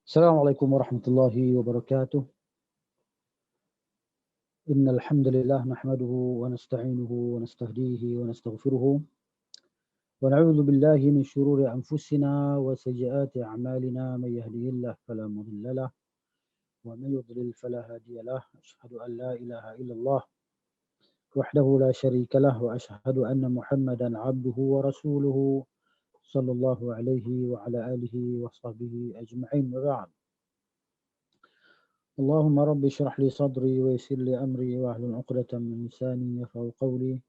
Assalamualaikum warahmatullahi wabarakatuh. Innal hamdalillah nahmaduhu wa nasta'inuhu wa nastahdihi wa nastaghfiruhu wa na'udzu billahi min shururi anfusina wa sayyiati a'malina may yahdihillahu fala mudilla lahu wa may yudlil fala hadiya lahu. Asyhadu an la ilaha illallah wahdahu la syarika lahu wa asyhadu anna Muhammadan 'abduhu wa rasuluhu sallallahu alaihi wa ala alihi wa sahbihi ajma'in wa ba'd. اللهم رب اشرح لي صدري ويسر لي أمري واحلل عقدة من لساني يفقهوا قولي.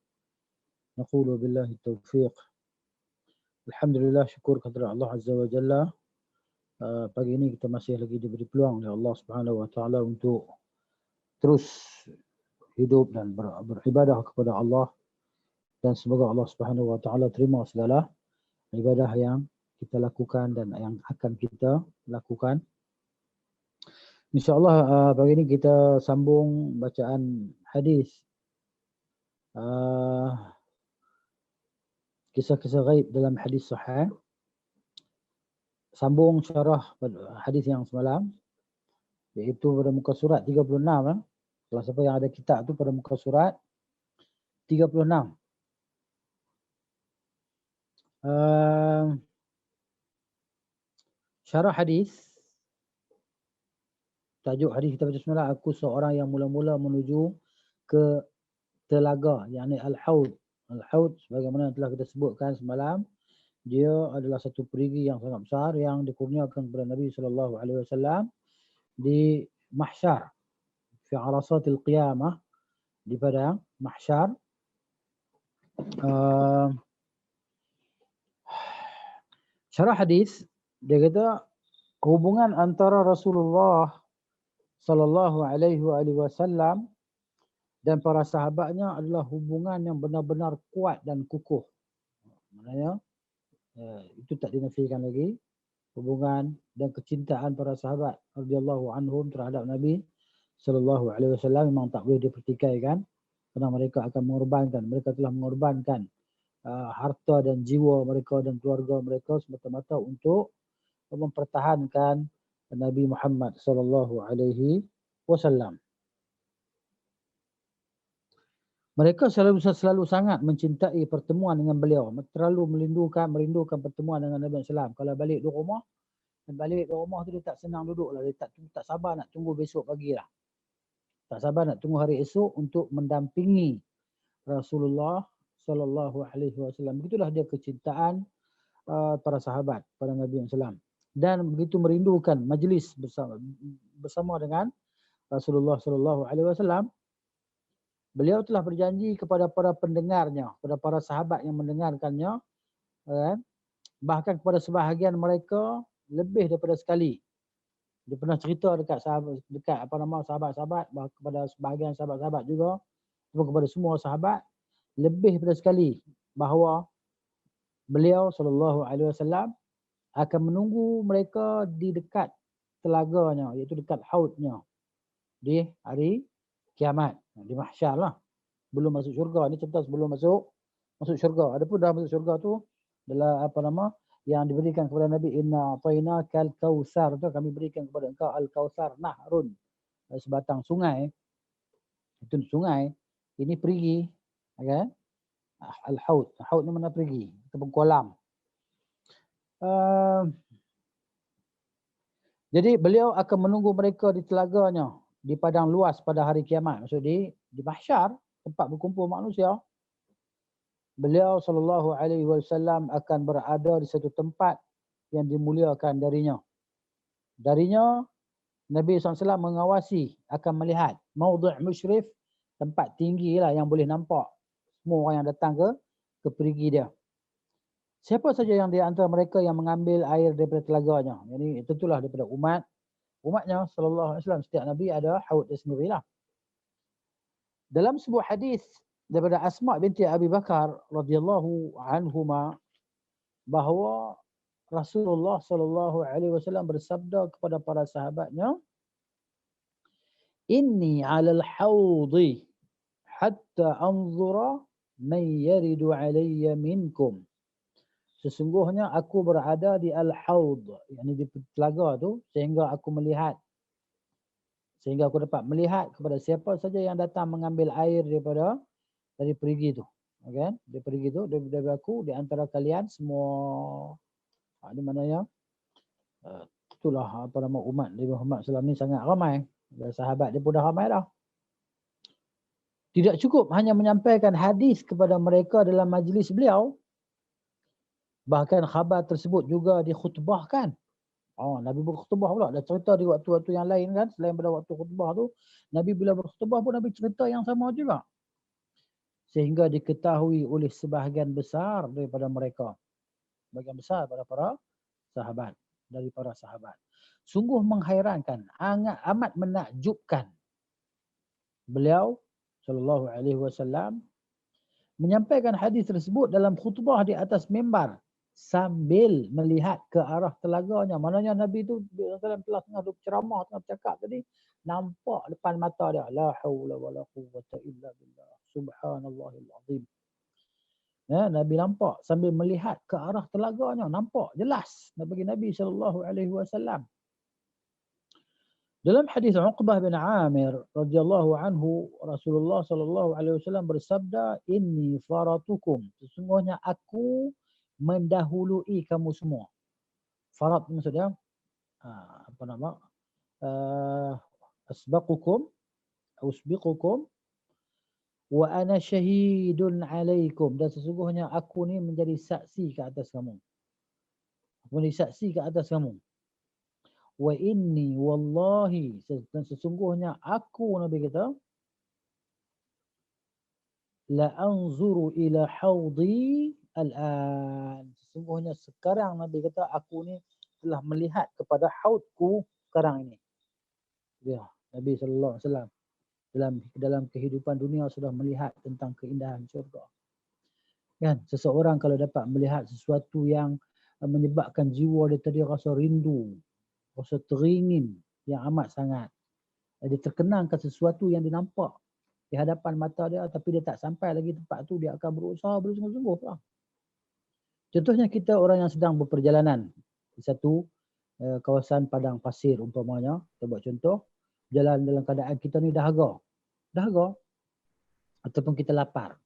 نقول بالله التوفيق. Alhamdulillah, syukur kepada Allah Azza wa Jalla. Pagi ini kita masih lagi diberi peluang oleh Allah Subhanahu wa Taala untuk terus hidup dan beribadah kepada Allah, dan semoga Allah Subhanahu wa Taala terima segala ibadah yang kita lakukan dan yang akan kita lakukan. InsyaAllah pagi ini kita sambung bacaan hadis, kisah-kisah ghaib dalam hadis sahih. Sambung syarah hadis yang semalam, iaitu pada muka surat 36. Kalau siapa yang ada kitab tu pada muka surat 36. Syarah hadis, tajuk hadis kita baca semalam, aku seorang yang mula-mula menuju ke telaga, yakni Al-Haud. Al-Haud sebagaimana yang telah kita sebutkan semalam, dia adalah satu perigi yang sangat besar yang dikurniakan kepada Nabi sallallahu alaihi wasallam di mahsyar, fi arasatil qiyamah, di padang mahsyar. Syarah hadis dia kata hubungan antara Rasulullah sallallahu alaihi wasallam dan para sahabatnya adalah hubungan yang benar-benar kuat dan kukuh. Maknanya itu tak dinafikan lagi. Hubungan dan kecintaan para sahabat radhiyallahu anhum terhadap Nabi sallallahu alaihi wasallam memang tak boleh dipertikaikan, kerana mereka akan mengorbankan, mereka telah mengorbankan harta dan jiwa mereka dan keluarga mereka semata-mata untuk mempertahankan Nabi Muhammad sallallahu alaihi wasallam. Mereka selalu sangat mencintai pertemuan dengan beliau, terlalu merindukan pertemuan dengan Nabi sallallahu. Kalau balik di rumah tu dia tak senang duduk lah, dia tak sabar nak tunggu besok pagi lah. Tak sabar nak tunggu hari esok untuk mendampingi Rasulullah sallallahu alaihi wasallam. Begitulah dia kecintaan para sahabat pada Nabi sallallahu, dan begitu merindukan majlis bersama dengan Rasulullah sallallahu alaihi wasallam. Beliau telah berjanji kepada para pendengarnya, kepada para sahabat yang mendengarkannya, bahkan kepada sebahagian mereka lebih daripada sekali. Dia pernah cerita dekat sahabat-sahabat, kepada sebahagian sahabat-sahabat juga, kepada semua sahabat lebih daripada sekali, bahawa beliau sallallahu alaihi wasallam akan menunggu mereka di dekat telaganya, iaitu dekat haudnya di hari kiamat, di mahsyar lah. Belum masuk syurga, ni cerita sebelum masuk syurga. Adapun dah masuk syurga tu adalah yang diberikan kepada Nabi, inna a'tainakal kautsar, tu kami berikan kepada engkau al-kautsar, nahrun, sebatang sungai. Itu sungai, ini perigi, okay? Al-haud, haud ni mana perigi, ataupun kolam. Jadi beliau akan menunggu mereka di telaganya, di padang luas pada hari kiamat. Maksud di mahsyar, tempat berkumpul manusia. Beliau sallallahu alaihi wasallam akan berada di satu tempat yang dimuliakan darinya. Darinya Nabi SAW mengawasi, akan melihat maudhi' musyrif, tempat tinggi lah yang boleh nampak semua orang yang datang ke perigi dia. Siapa saja yang di antara mereka yang mengambil air daripada telaganya, jadi tentulah daripada umatnya sallallahu alaihi wasallam. Setiap Nabi ada haud dia sendirilah. Dalam sebuah hadis daripada Asma binti Abi Bakar radhiyallahu anhuma, bahawa Rasulullah sallallahu alaihi wasallam bersabda kepada para sahabatnya, inni 'alal haudi hatta anzura man yaridu alayya minkum. Sesungguhnya aku berada di al-haud, yakni di telaga tu, sehingga aku dapat melihat kepada siapa saja yang datang mengambil air dari perigi tu. Okay? Dari perigi tu, dari aku, di antara kalian semua, di mana yang itulah apa nama umat Nabi Muhammad SAW ni sangat ramai. Dan sahabat dia pun dah ramai dah. Tidak cukup hanya menyampaikan hadis kepada mereka dalam majlis beliau, bahkan khabar tersebut juga dikhutbahkan. Nabi berkhutbah pula. Dah cerita di waktu-waktu yang lain kan. Selain pada waktu khutbah tu, Nabi bila berkhutbah pun Nabi cerita yang sama juga. Sehingga diketahui oleh sebahagian besar daripada mereka. Sebahagian besar pada para sahabat. Dari para sahabat. Sungguh menghairankan. Amat menakjubkan. Beliau sallallahu alaihi wasallam menyampaikan hadis tersebut dalam khutbah di atas mimbar sambil melihat ke arah telaganya. Maknanya Nabi tu dalam telah tengah berceramah, tengah bercakap tadi, nampak depan mata dia. La haula wala quwwata illa billah. Subhanallahil azim. Ya, Nabi nampak sambil melihat ke arah telaganya. Nampak jelas bagi Nabi SAW. Dalam hadis Uqbah bin Amir radhiyallahu anhu, Rasulullah SAW bersabda, "Inni faratukum." Sesungguhnya aku mendahului kamu semua. Farat maksudnya apa nama? Asbaqukum, usbiqukum wa ana syahidun alaikum. Dan sesungguhnya aku ni menjadi saksi ke atas kamu. Aku menjadi saksi ke atas kamu. Wa inni wallahi, dan sesungguhnya aku, Nabi kata, la anzuru ila haudi al-an. Sesungguhnya sekarang Nabi kata aku ni telah melihat kepada haudku sekarang ini. Ya, Nabi sallallahu alaihi wasallam dalam kehidupan dunia sudah melihat tentang keindahan syurga. Kan, seseorang kalau dapat melihat sesuatu yang menyebabkan jiwa dia tadi rasa rindu, rasa teringin yang amat sangat. Dia terkenangkan sesuatu yang dinampak di hadapan mata dia, tapi dia tak sampai lagi tempat tu, dia akan berusaha bersungguh-sungguh lah. Contohnya kita orang yang sedang berperjalanan di satu kawasan padang pasir umpamanya, kita buat contoh, jalan dalam keadaan kita ni dahaga ataupun kita lapar,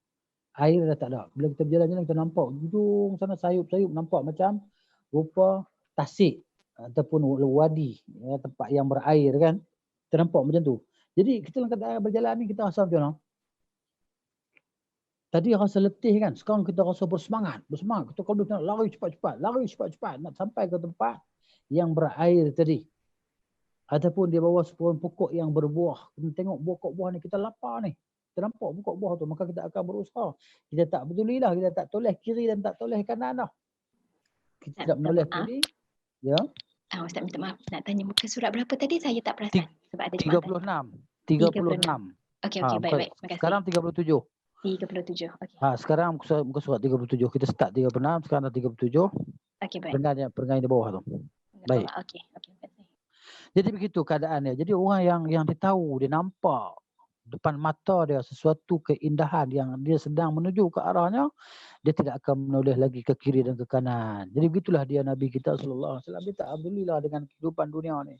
air dah tak ada. Bila kita berjalan-jalan kita nampak ujung sana sayup-sayup, nampak macam rupa tasik ataupun wadi, ya, tempat yang berair kan, kita nampak macam tu. Jadi kita dalam keadaan berjalan ni kita rasa macam mana? Tadi rasa letih kan, sekarang kita rasa bersemangat. Kita kalau nak lari cepat-cepat, nak sampai ke tempat yang berair tadi. Ataupun di bawah sebuah pokok yang berbuah. Kita tengok pokok buah ni, kita lapar ni. Kita nampak pokok buah tu, maka kita akan berusaha. Kita tak pedulilah, kita tak toleh kiri dan tak toleh kanan dah. Kita tidak menoleh kiri. Ya. Ustaz minta maaf, nak tanya muka surat berapa tadi? Saya tak perasan. Sebab ada 36. Okey, baik. Terima kasih. Sekarang 37. 37. Okey. Sekarang muka surat 37. Kita start 36, sekarang dah 37. Okey, baik. Perenggan di bawah tu. Baik. Okey, terima kasih. Jadi begitu keadaannya. Jadi orang yang dia tahu, dia nampak depan mata dia sesuatu keindahan yang dia sedang menuju ke arahnya, dia tidak akan menoleh lagi ke kiri dan ke kanan. Jadi begitulah dia Nabi kita sallallahu alaihi wasallam. Dia tak pedulilah dengan kehidupan dunia ni.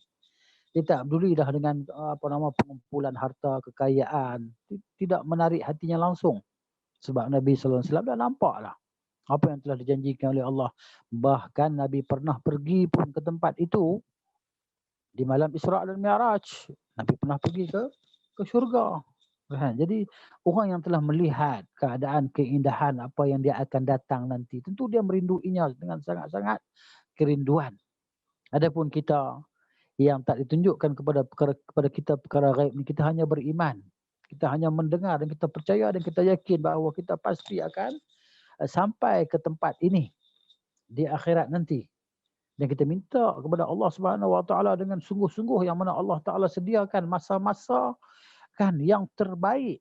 Dia tak peduli dah dengan pengumpulan harta, kekayaan. Tidak menarik hatinya langsung. Sebab Nabi sallallahu alaihi wasallam dah nampaklah apa yang telah dijanjikan oleh Allah. Bahkan Nabi pernah pergi pun ke tempat itu di malam Isra' dan Mi'raj. Nabi pernah pergi ke syurga. Jadi orang yang telah melihat keadaan keindahan apa yang dia akan datang nanti, tentu dia merinduinya dengan sangat-sangat kerinduan. Adapun kita yang tak ditunjukkan kepada kita perkara gaib ni, kita hanya beriman. Kita hanya mendengar dan kita percaya dan kita yakin bahawa kita pasti akan sampai ke tempat ini di akhirat nanti. Dan kita minta kepada Allah Subhanahu Wa Taala dengan sungguh-sungguh, yang mana Allah Taala sediakan masa-masa kan yang terbaik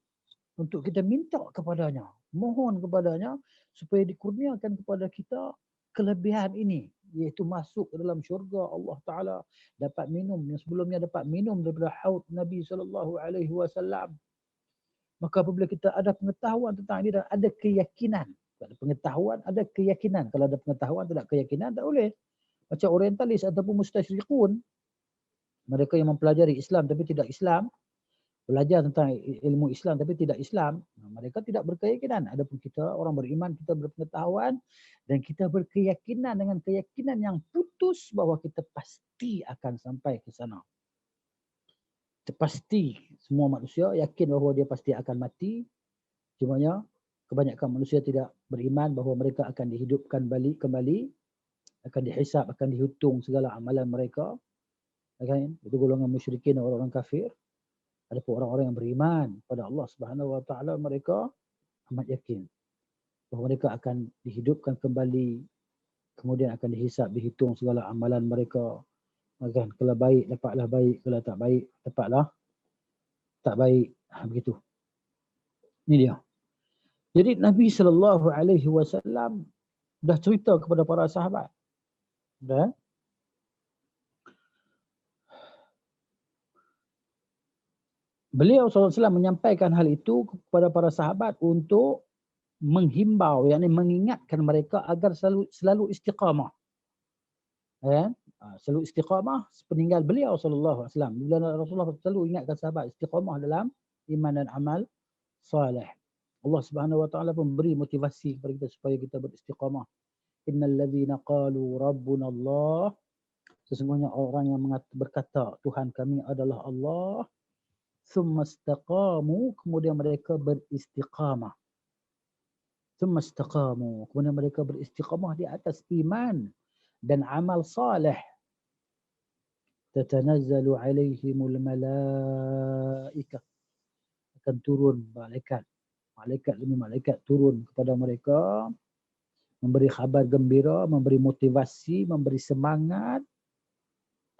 untuk kita minta kepadanya, mohon kepadanya supaya dikurniakan kepada kita kelebihan ini, iaitu masuk ke dalam syurga Allah Taala, dapat minum yang sebelumnya dapat minum daripada haud Nabi sallallahu alaihi wasallam. Maka apabila kita ada pengetahuan tentang ini dan ada keyakinan Ada pengetahuan, ada keyakinan. Kalau ada pengetahuan, tidak keyakinan, tak boleh. Macam orientalis ataupun mustasyrikun, mereka yang mempelajari Islam tapi tidak Islam, belajar tentang ilmu Islam tapi tidak Islam, mereka tidak berkeyakinan. Adapun kita orang beriman, kita berpengetahuan dan kita berkeyakinan dengan keyakinan yang putus bahawa kita pasti akan sampai ke sana. Kita pasti, semua manusia yakin bahawa dia pasti akan mati. Cumanya kebanyakan manusia tidak beriman bahawa mereka akan dihidupkan balik kembali, akan dihisab, akan dihitung segala amalan mereka. Kan? Itu golongan musyrikin, orang-orang kafir. Adapun orang-orang yang beriman pada Allah Subhanahu Wa Taala, mereka amat yakin bahawa mereka akan dihidupkan kembali, kemudian akan dihisab, dihitung segala amalan mereka. Kan? Kalau baik dapatlah baik, kalau tak baik dapatlah tak baik. Begitu. Ini dia. Jadi Nabi SAW dah cerita kepada para sahabat. Dah. Beliau SAW menyampaikan hal itu kepada para sahabat untuk menghimbau, yakni mengingatkan mereka agar selalu istiqamah. Selalu istiqamah sepeninggal beliau SAW. Bila Rasulullah selalu ingatkan sahabat istiqamah dalam iman dan amal salih. Allah Subhanahu Wa Taala pun beri motivasi kepada kita supaya kita beristiqamah. Innal ladzina qalu rabbuna Allah, sesungguhnya orang yang berkata Tuhan kami adalah Allah, thumma istaqamu, kemudian mereka beristiqamah. Thumma istaqamu, kemudian mereka beristiqamah di atas iman dan amal salih. Tatanazzalu alaihimul malaikah, akan turun malaikat demi malaikat turun kepada mereka, memberi khabar gembira, memberi motivasi, memberi semangat.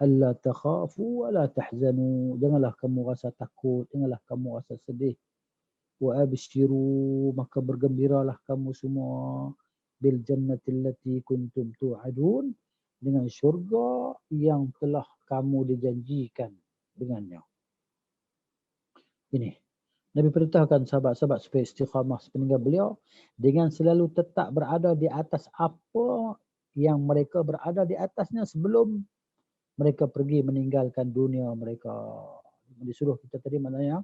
Alla takhafu wa la tahzanu, janganlah kamu rasa takut, janganlah kamu rasa sedih. Wa abshiru, maka bergembiralah kamu semua, bil jannati allati kuntum tu'adun, dengan syurga yang telah kamu dijanjikan dengannya. Ini Nabi perintahkan sahabat-sahabat supaya istiqamah sepeninggal beliau dengan selalu tetap berada di atas apa yang mereka berada di atasnya sebelum mereka pergi meninggalkan dunia mereka. Disuruh kita tadi maknanya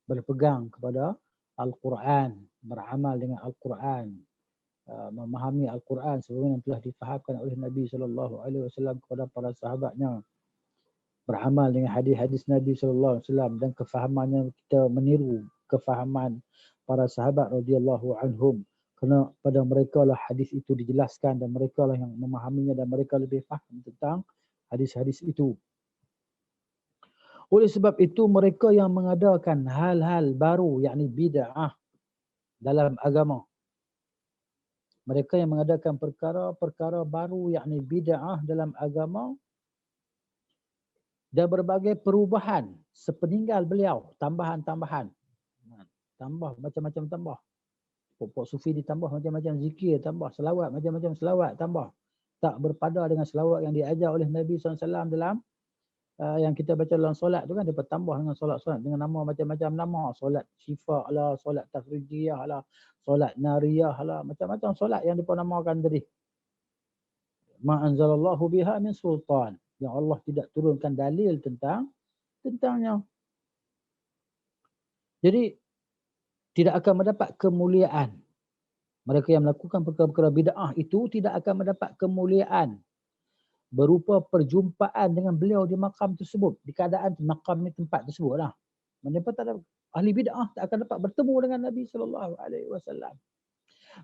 berpegang kepada Al-Quran, beramal dengan Al-Quran, memahami Al-Quran sebagaimana yang telah difahamkan oleh Nabi SAW kepada para sahabatnya. Beramal dengan hadis-hadis Nabi SAW dan kefahamannya, kita meniru kefahaman para sahabat radhiyallahu anhum, kerana pada mereka lah hadis itu dijelaskan dan mereka lah yang memahaminya dan mereka lebih faham tentang hadis-hadis itu. Oleh sebab itu mereka yang mengadakan hal-hal baru, yakni bid'ah dalam agama. Mereka yang mengadakan perkara-perkara baru, yakni bid'ah dalam agama, dan berbagai perubahan sepeninggal beliau, tambahan-tambahan. Tambah macam-macam tambah. Pokok sufi ditambah macam-macam zikir, tambah selawat macam-macam selawat, tambah. Tak berpada dengan selawat yang diajar oleh Nabi SAW dalam yang kita baca dalam solat tu kan, dia bertambah dengan solat-solat dengan nama macam-macam nama. Solat syifa lah, solat tafrijiyah lah, solat nariyah lah, macam-macam solat yang dipenamakan tadi. Ma anzalallahu biha min sultan, yang Allah tidak turunkan dalil tentangnya. Jadi tidak akan mendapat kemuliaan. Mereka yang melakukan perkara-perkara bid'ah itu tidak akan mendapat kemuliaan berupa perjumpaan dengan beliau di makam tersebut, di keadaan makam ni tempat tersebut lah. Mereka tak ada, ahli bid'ah tak akan dapat bertemu dengan Nabi SAW.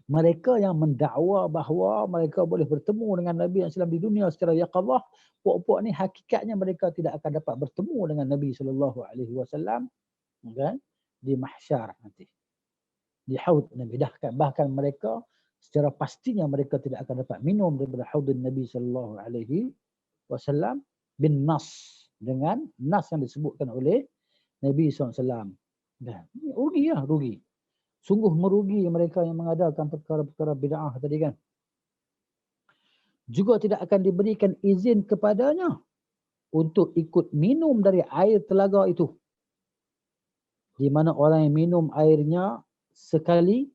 Mereka yang mendakwa bahawa mereka boleh bertemu dengan Nabi SAW di dunia secara yaqadhah, puak-puak ni hakikatnya mereka tidak akan dapat bertemu dengan Nabi SAW, kan, di mahsyar nanti, di haud Nabi. Bahkan mereka secara pastinya mereka tidak akan dapat minum daripada haud Nabi SAW bin nas, dengan nas yang disebutkan oleh Nabi SAW. Dan rugi lah, rugi. Sungguh merugi mereka yang mengadakan perkara-perkara bid'ah tadi kan. Juga tidak akan diberikan izin kepadanya untuk ikut minum dari air telaga itu. Di mana orang yang minum airnya sekali,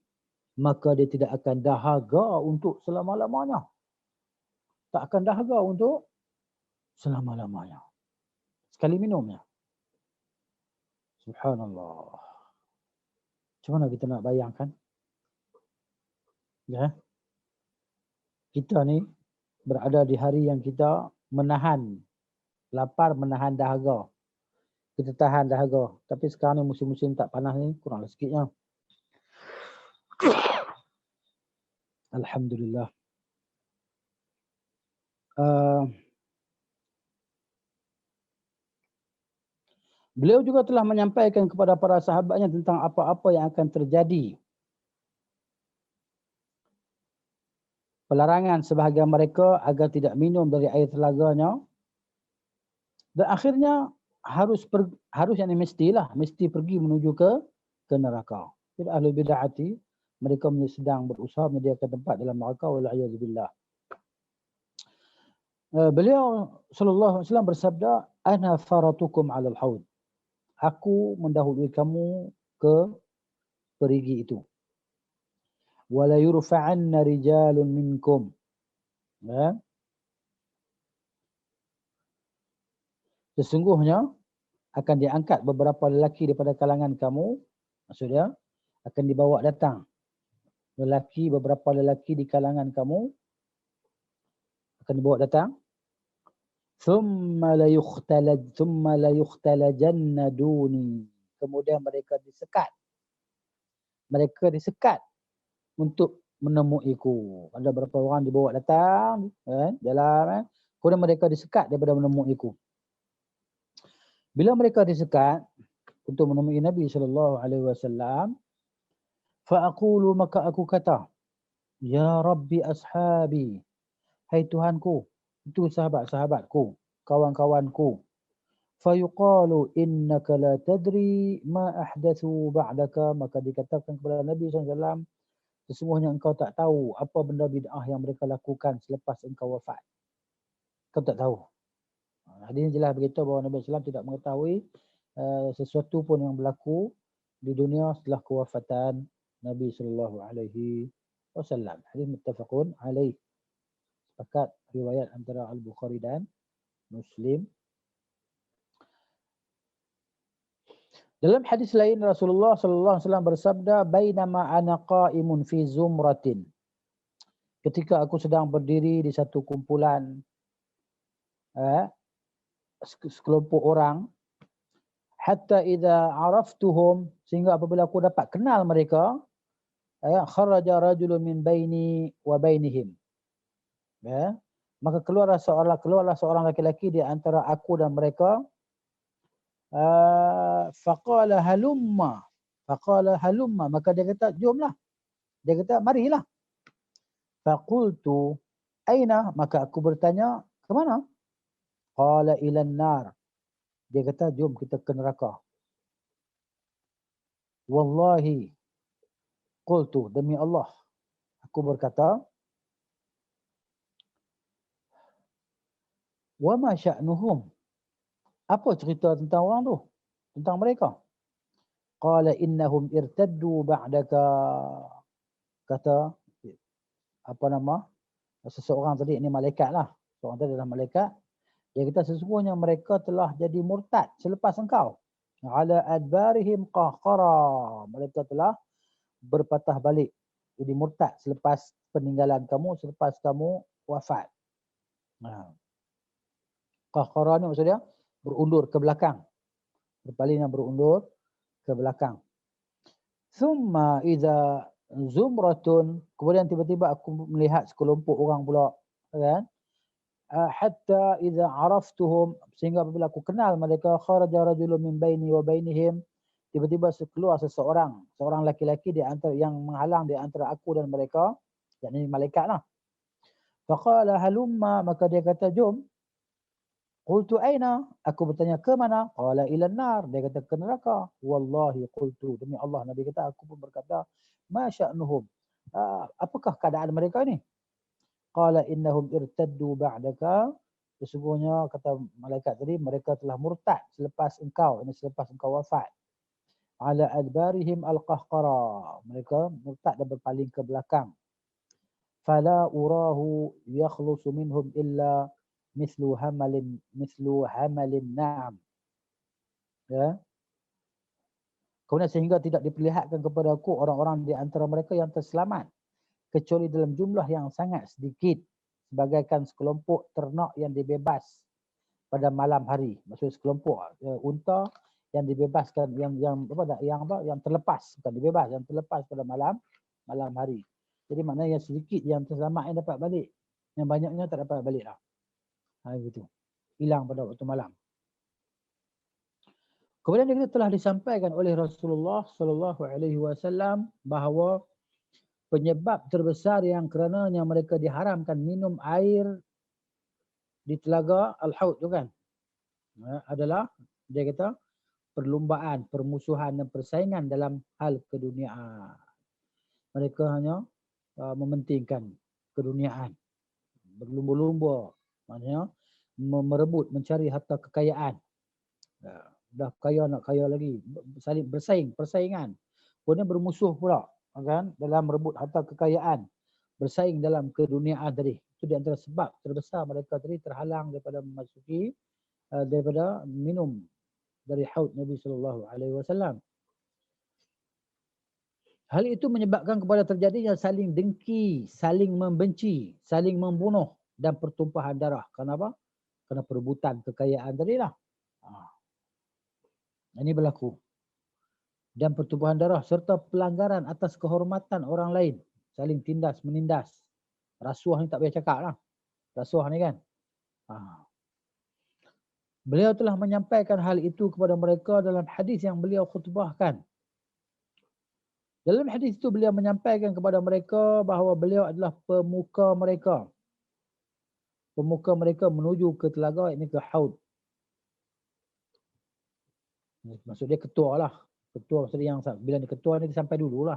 maka dia tidak akan dahaga untuk selama-lamanya. Tak akan dahaga untuk selama-lamanya. Sekali minumnya. Subhanallah. Macam mana kita nak bayangkan? Ya. Kita ni berada di hari yang kita menahan lapar, menahan dahaga. Kita tahan dahaga. Tapi sekarang ni musim-musim tak panas ni kuranglah sikitnya. Alhamdulillah. Beliau juga telah menyampaikan kepada para sahabatnya tentang apa-apa yang akan terjadi. Pelarangan sebahagian mereka agar tidak minum dari air telaganya. Dan akhirnya harus yang mestilah, mesti pergi menuju ke neraka. Tidak ahli bid'ati, mereka sedang berusaha menyediakan tempat dalam neraka, wal'iyadzubillah. Beliau sallallahu alaihi wasallam bersabda, ana faratukum 'alal haud. Aku mendahului kamu ke perigi itu. Wala yurfa'anna rijalun minkum. Ya. Sesungguhnya akan diangkat beberapa lelaki daripada kalangan kamu, maksudnya akan dibawa datang beberapa lelaki di kalangan kamu akan dibawa datang. Thumma la yukhtalajanna duni. Kemudian mereka disekat untuk menemuiku. Ada berapa orang dibawa datang, jalan, kemudian mereka disekat daripada menemuiku. Bila mereka disekat untuk menemui Nabi sallallahu alaihi wasallam, fa aqulu, maka aku kata, ya Rabbi ashabi, hai Tuhanku, itu sahabat-sahabatku, kawan-kawanku. Fa yuqalu innaka la tadri ma ahdathu ba'daka, maka dikatakan kepada Nabi sallallahu alaihi wasallam, sesungguhnya engkau tak tahu apa benda bid'ah yang mereka lakukan selepas engkau wafat. Kau tak tahu. Hadis jelas beritahu bahawa Nabi SAW tidak mengetahui sesuatu pun yang berlaku di dunia setelah kewafatan Nabi sallallahu alaihi wasallam. Hadis muttafaqun alaih. Sepakat riwayat antara Al-Bukhari dan Muslim. Dalam hadis lain Rasulullah sallallahu alaihi wasallam bersabda, bainama ana qa'imun fi zumratin. Ketika aku sedang berdiri di satu kumpulan sekelompok orang, hatta idza araftuhum, sehingga apabila aku dapat kenal mereka, kharaja rajulun min baini wa bainihim, maka keluarlah seorang laki-laki di antara aku dan mereka. Faqala halumma, maka dia kata jomlah, dia kata marilah. Faqultu aina, maka aku bertanya ke mana? Qala ilan nar, dia kata jom kita ke neraka. Wallahi, qultu, demi Allah aku berkata, wa ma sya'nuhum, apa cerita tentang orang tu, tentang mereka? Qala innahum irtaddu ba'daka, kata seseorang tadi, ini malaikat lah, seorang tadi adalah malaikat. Dia kata sesungguhnya mereka telah jadi murtad selepas engkau. Ala adbarihim qahqara, mereka telah berpatah balik, jadi murtad selepas peninggalan kamu, selepas kamu wafat. Qahqara ni maksudnya berundur ke belakang, berpaling, berundur ke belakang. Thumma idza zumratun, kemudian tiba-tiba aku melihat sekelompok orang pula, kan? Hatta idza araftuhum, sehingga apabila aku kenal mereka, kharaja rajulun min baini wa bainihim, tiba-tiba keluar seorang laki-laki di antara yang menghalang di antara aku dan mereka, yakni malaikat lah. Faqala halumma, maka dia kata jom. Qultu aina, aku bertanya ke mana? Qala ilan nar, dia kata ke neraka. Wallahi qultu, demi Allah, Nabi kata aku pun berkata, ma sya'nuhum, apakah keadaan mereka ni? Qala innahum irtaddu ba'daka, sesungguhnya kata malaikat tadi, mereka telah murtad selepas engkau, ini selepas engkau wafat. ala adbarihim al-qahqara. Mereka murtad dan berpaling ke belakang. Fala urahu yakhlusu minhum illa mislu hamalin na'am. Ya. Kemudian sehingga tidak diperlihatkan kepada aku orang-orang di antara mereka yang terselamat kecuali dalam jumlah yang sangat sedikit, sebagaikan sekelompok ternak yang dibebas pada malam hari. Maksud sekelompok unta yang dibebaskan yang terlepas, bukan dibebas, yang terlepas pada malam hari. Jadi maknanya yang sedikit yang terselamat yang dapat balik, yang banyaknya tak dapat balik lah. Begitu. Hilang pada waktu malam. Kemudian juga telah disampaikan oleh Rasulullah sallallahu alaihi wasallam bahawa penyebab terbesar yang kerananya mereka diharamkan minum air di telaga Al-Haud tu kan, adalah dia kata perlumbaan, permusuhan dan persaingan dalam hal keduniaan. Mereka hanya mementingkan keduniaan, berlumba-lumba, maknanya merebut, mencari harta kekayaan. Dah kaya nak kaya lagi, saling bersaing, persaingan. Kemudian bermusuh pula kan dalam merebut harta kekayaan, bersaing dalam keduniaan tadi. Itu di antara sebab terbesar mereka tadi terhalang daripada memasuki daripada minum dari haud Nabi sallallahu alaihi wasallam. Hal itu menyebabkan kepada terjadinya saling dengki, saling membenci, saling membunuh dan pertumpahan darah. Kenapa? Kerana perebutan kekayaan tadilah. Ini berlaku. Dan pertumpahan darah serta pelanggaran atas kehormatan orang lain. Saling tindas menindas. Rasuah ni tak payah cakap lah. Rasuah ni kan. Beliau telah menyampaikan hal itu kepada mereka dalam hadis yang beliau khutbahkan. Dalam hadis itu beliau menyampaikan kepada mereka bahawa beliau adalah pemuka mereka. Pemuka mereka menuju ke telaga, ini ke haud. Maksud dia ketua lah. Ketua maksud yang bila dia ketua ni dia sampai dululah.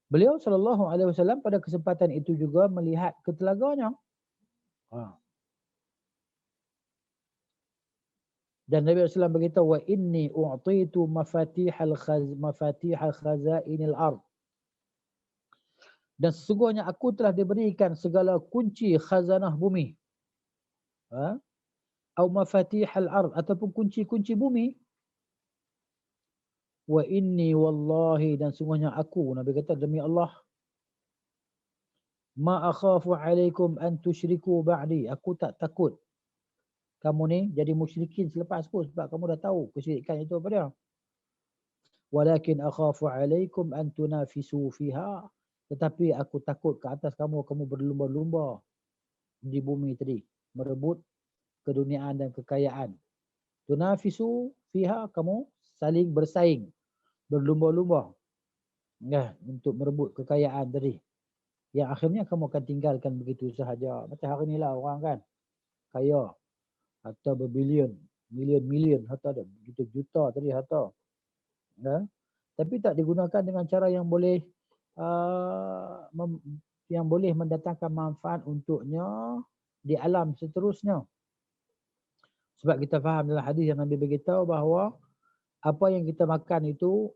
Beliau sallallahu alaihi wasallam pada kesempatan itu juga melihat ke telaganya. Dan Nabi SAW beritahu, wa inni u'titu mafatihal khazainil ard. Dan sesungguhnya aku telah diberikan segala kunci khazanah bumi. Atau mafatihal ard, ataupun kunci-kunci bumi. Wa inni wallahi, dan sungguhnya aku, Nabi kata demi Allah, ma akhafu alaikum an tusyriku ba'di. Aku tak takut kamu ni jadi musyrikin selepasku, sebab kamu dah tahu kesyirikan itu apa dia. Walakin akhafu alaikum an tunafisu fiha. Tetapi aku takut ke atas kamu berlumba-lumba di bumi tadi, merebut keduniaan dan kekayaan. Tunafisu fiha, kamu saling bersaing, berlumba-lumba untuk merebut kekayaan tadi, yang akhirnya kamu akan tinggalkan begitu sahaja. Macam hari inilah orang kan kaya, harta berbilion, milion harta ada, begitu juta tadi harta, tapi tak digunakan dengan cara yang boleh mendatangkan manfaat untuknya di alam seterusnya. Sebab kita faham dalam hadis yang Nabi beritahu bahawa apa yang kita makan itu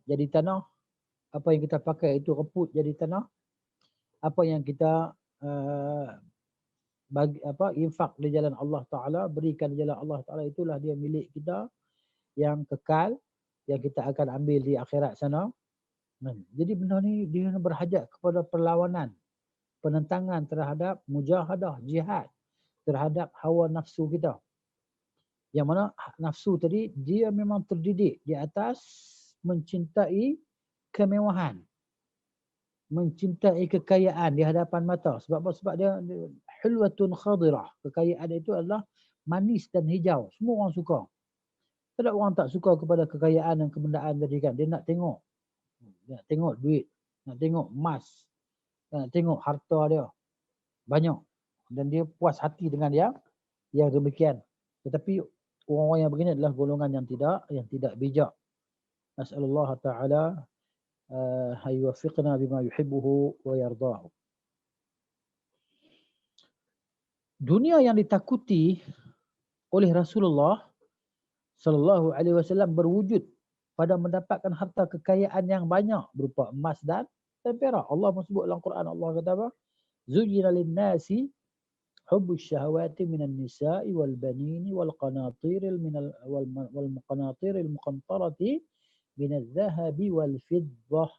jadi tanah, apa yang kita pakai itu reput jadi tanah, apa yang kita infak di jalan Allah Ta'ala, berikan di jalan Allah Ta'ala, itulah dia milik kita yang kekal, yang kita akan ambil di akhirat sana. Jadi benda ni dia berhajat kepada perlawanan, penentangan terhadap mujahadah, jihad terhadap hawa nafsu kita. Yang mana nafsu tadi dia memang terdidik di atas mencintai kemewahan, mencintai kekayaan di hadapan mata. Sebab apa? Sebab dia hulwatun khadirah. Kekayaan itu adalah manis dan hijau. Semua orang suka. Tak ada orang tak suka kepada kekayaan dan kebendaan tadi kan. Dia nak tengok duit, nak tengok emas, nak tengok harta dia banyak, dan dia puas hati dengan yang demikian. Tetapi orang-orang yang begini adalah golongan yang tidak bijak. Nas'alullah Ta'ala yuwaffiqna bima yuhibbuhu wa yardahu. Dunia yang ditakuti oleh Rasulullah sallallahu alaihi wasallam berwujud pada mendapatkan harta kekayaan yang banyak berupa emas dan perak. Allah sebut dalam Quran, Allah kata apa? Zuyyina lin-nasi hubbus syahawati minan nisa'i wal banini wal qanatiril minal wal qanatiril muqantarati minadh dhahabi wal fiddah.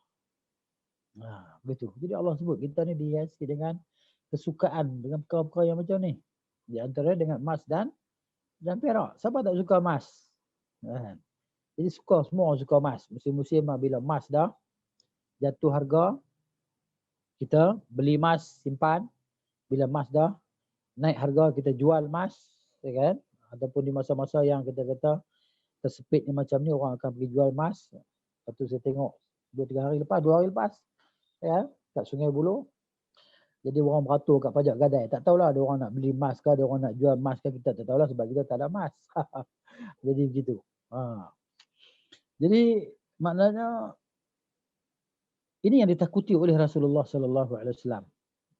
Begitu. Jadi Allah sebut kita ni dihiasi dengan kesukaan dengan perkara-perkara yang macam ni. Di antara dengan emas dan perak. Siapa tak suka emas? Jadi semua orang suka emas. Musim-musim bila emas dah jatuh harga, kita beli emas simpan. Bila emas dah naik harga, kita jual emas, ya kan? Ataupun di masa-masa yang kita kata tersepit ni macam ni, orang akan pergi jual emas. Lepas tu saya tengok 2 hari lepas, ya, kat Sungai Buloh. Jadi orang beratur kat pajak gadai. Tak tahulah ada orang nak beli emas ke, ada orang nak jual emas ke, kita tak tahulah sebab kita tak ada emas. Jadi begitu. Jadi maknanya ini yang ditakuti oleh Rasulullah sallallahu alaihi wasallam.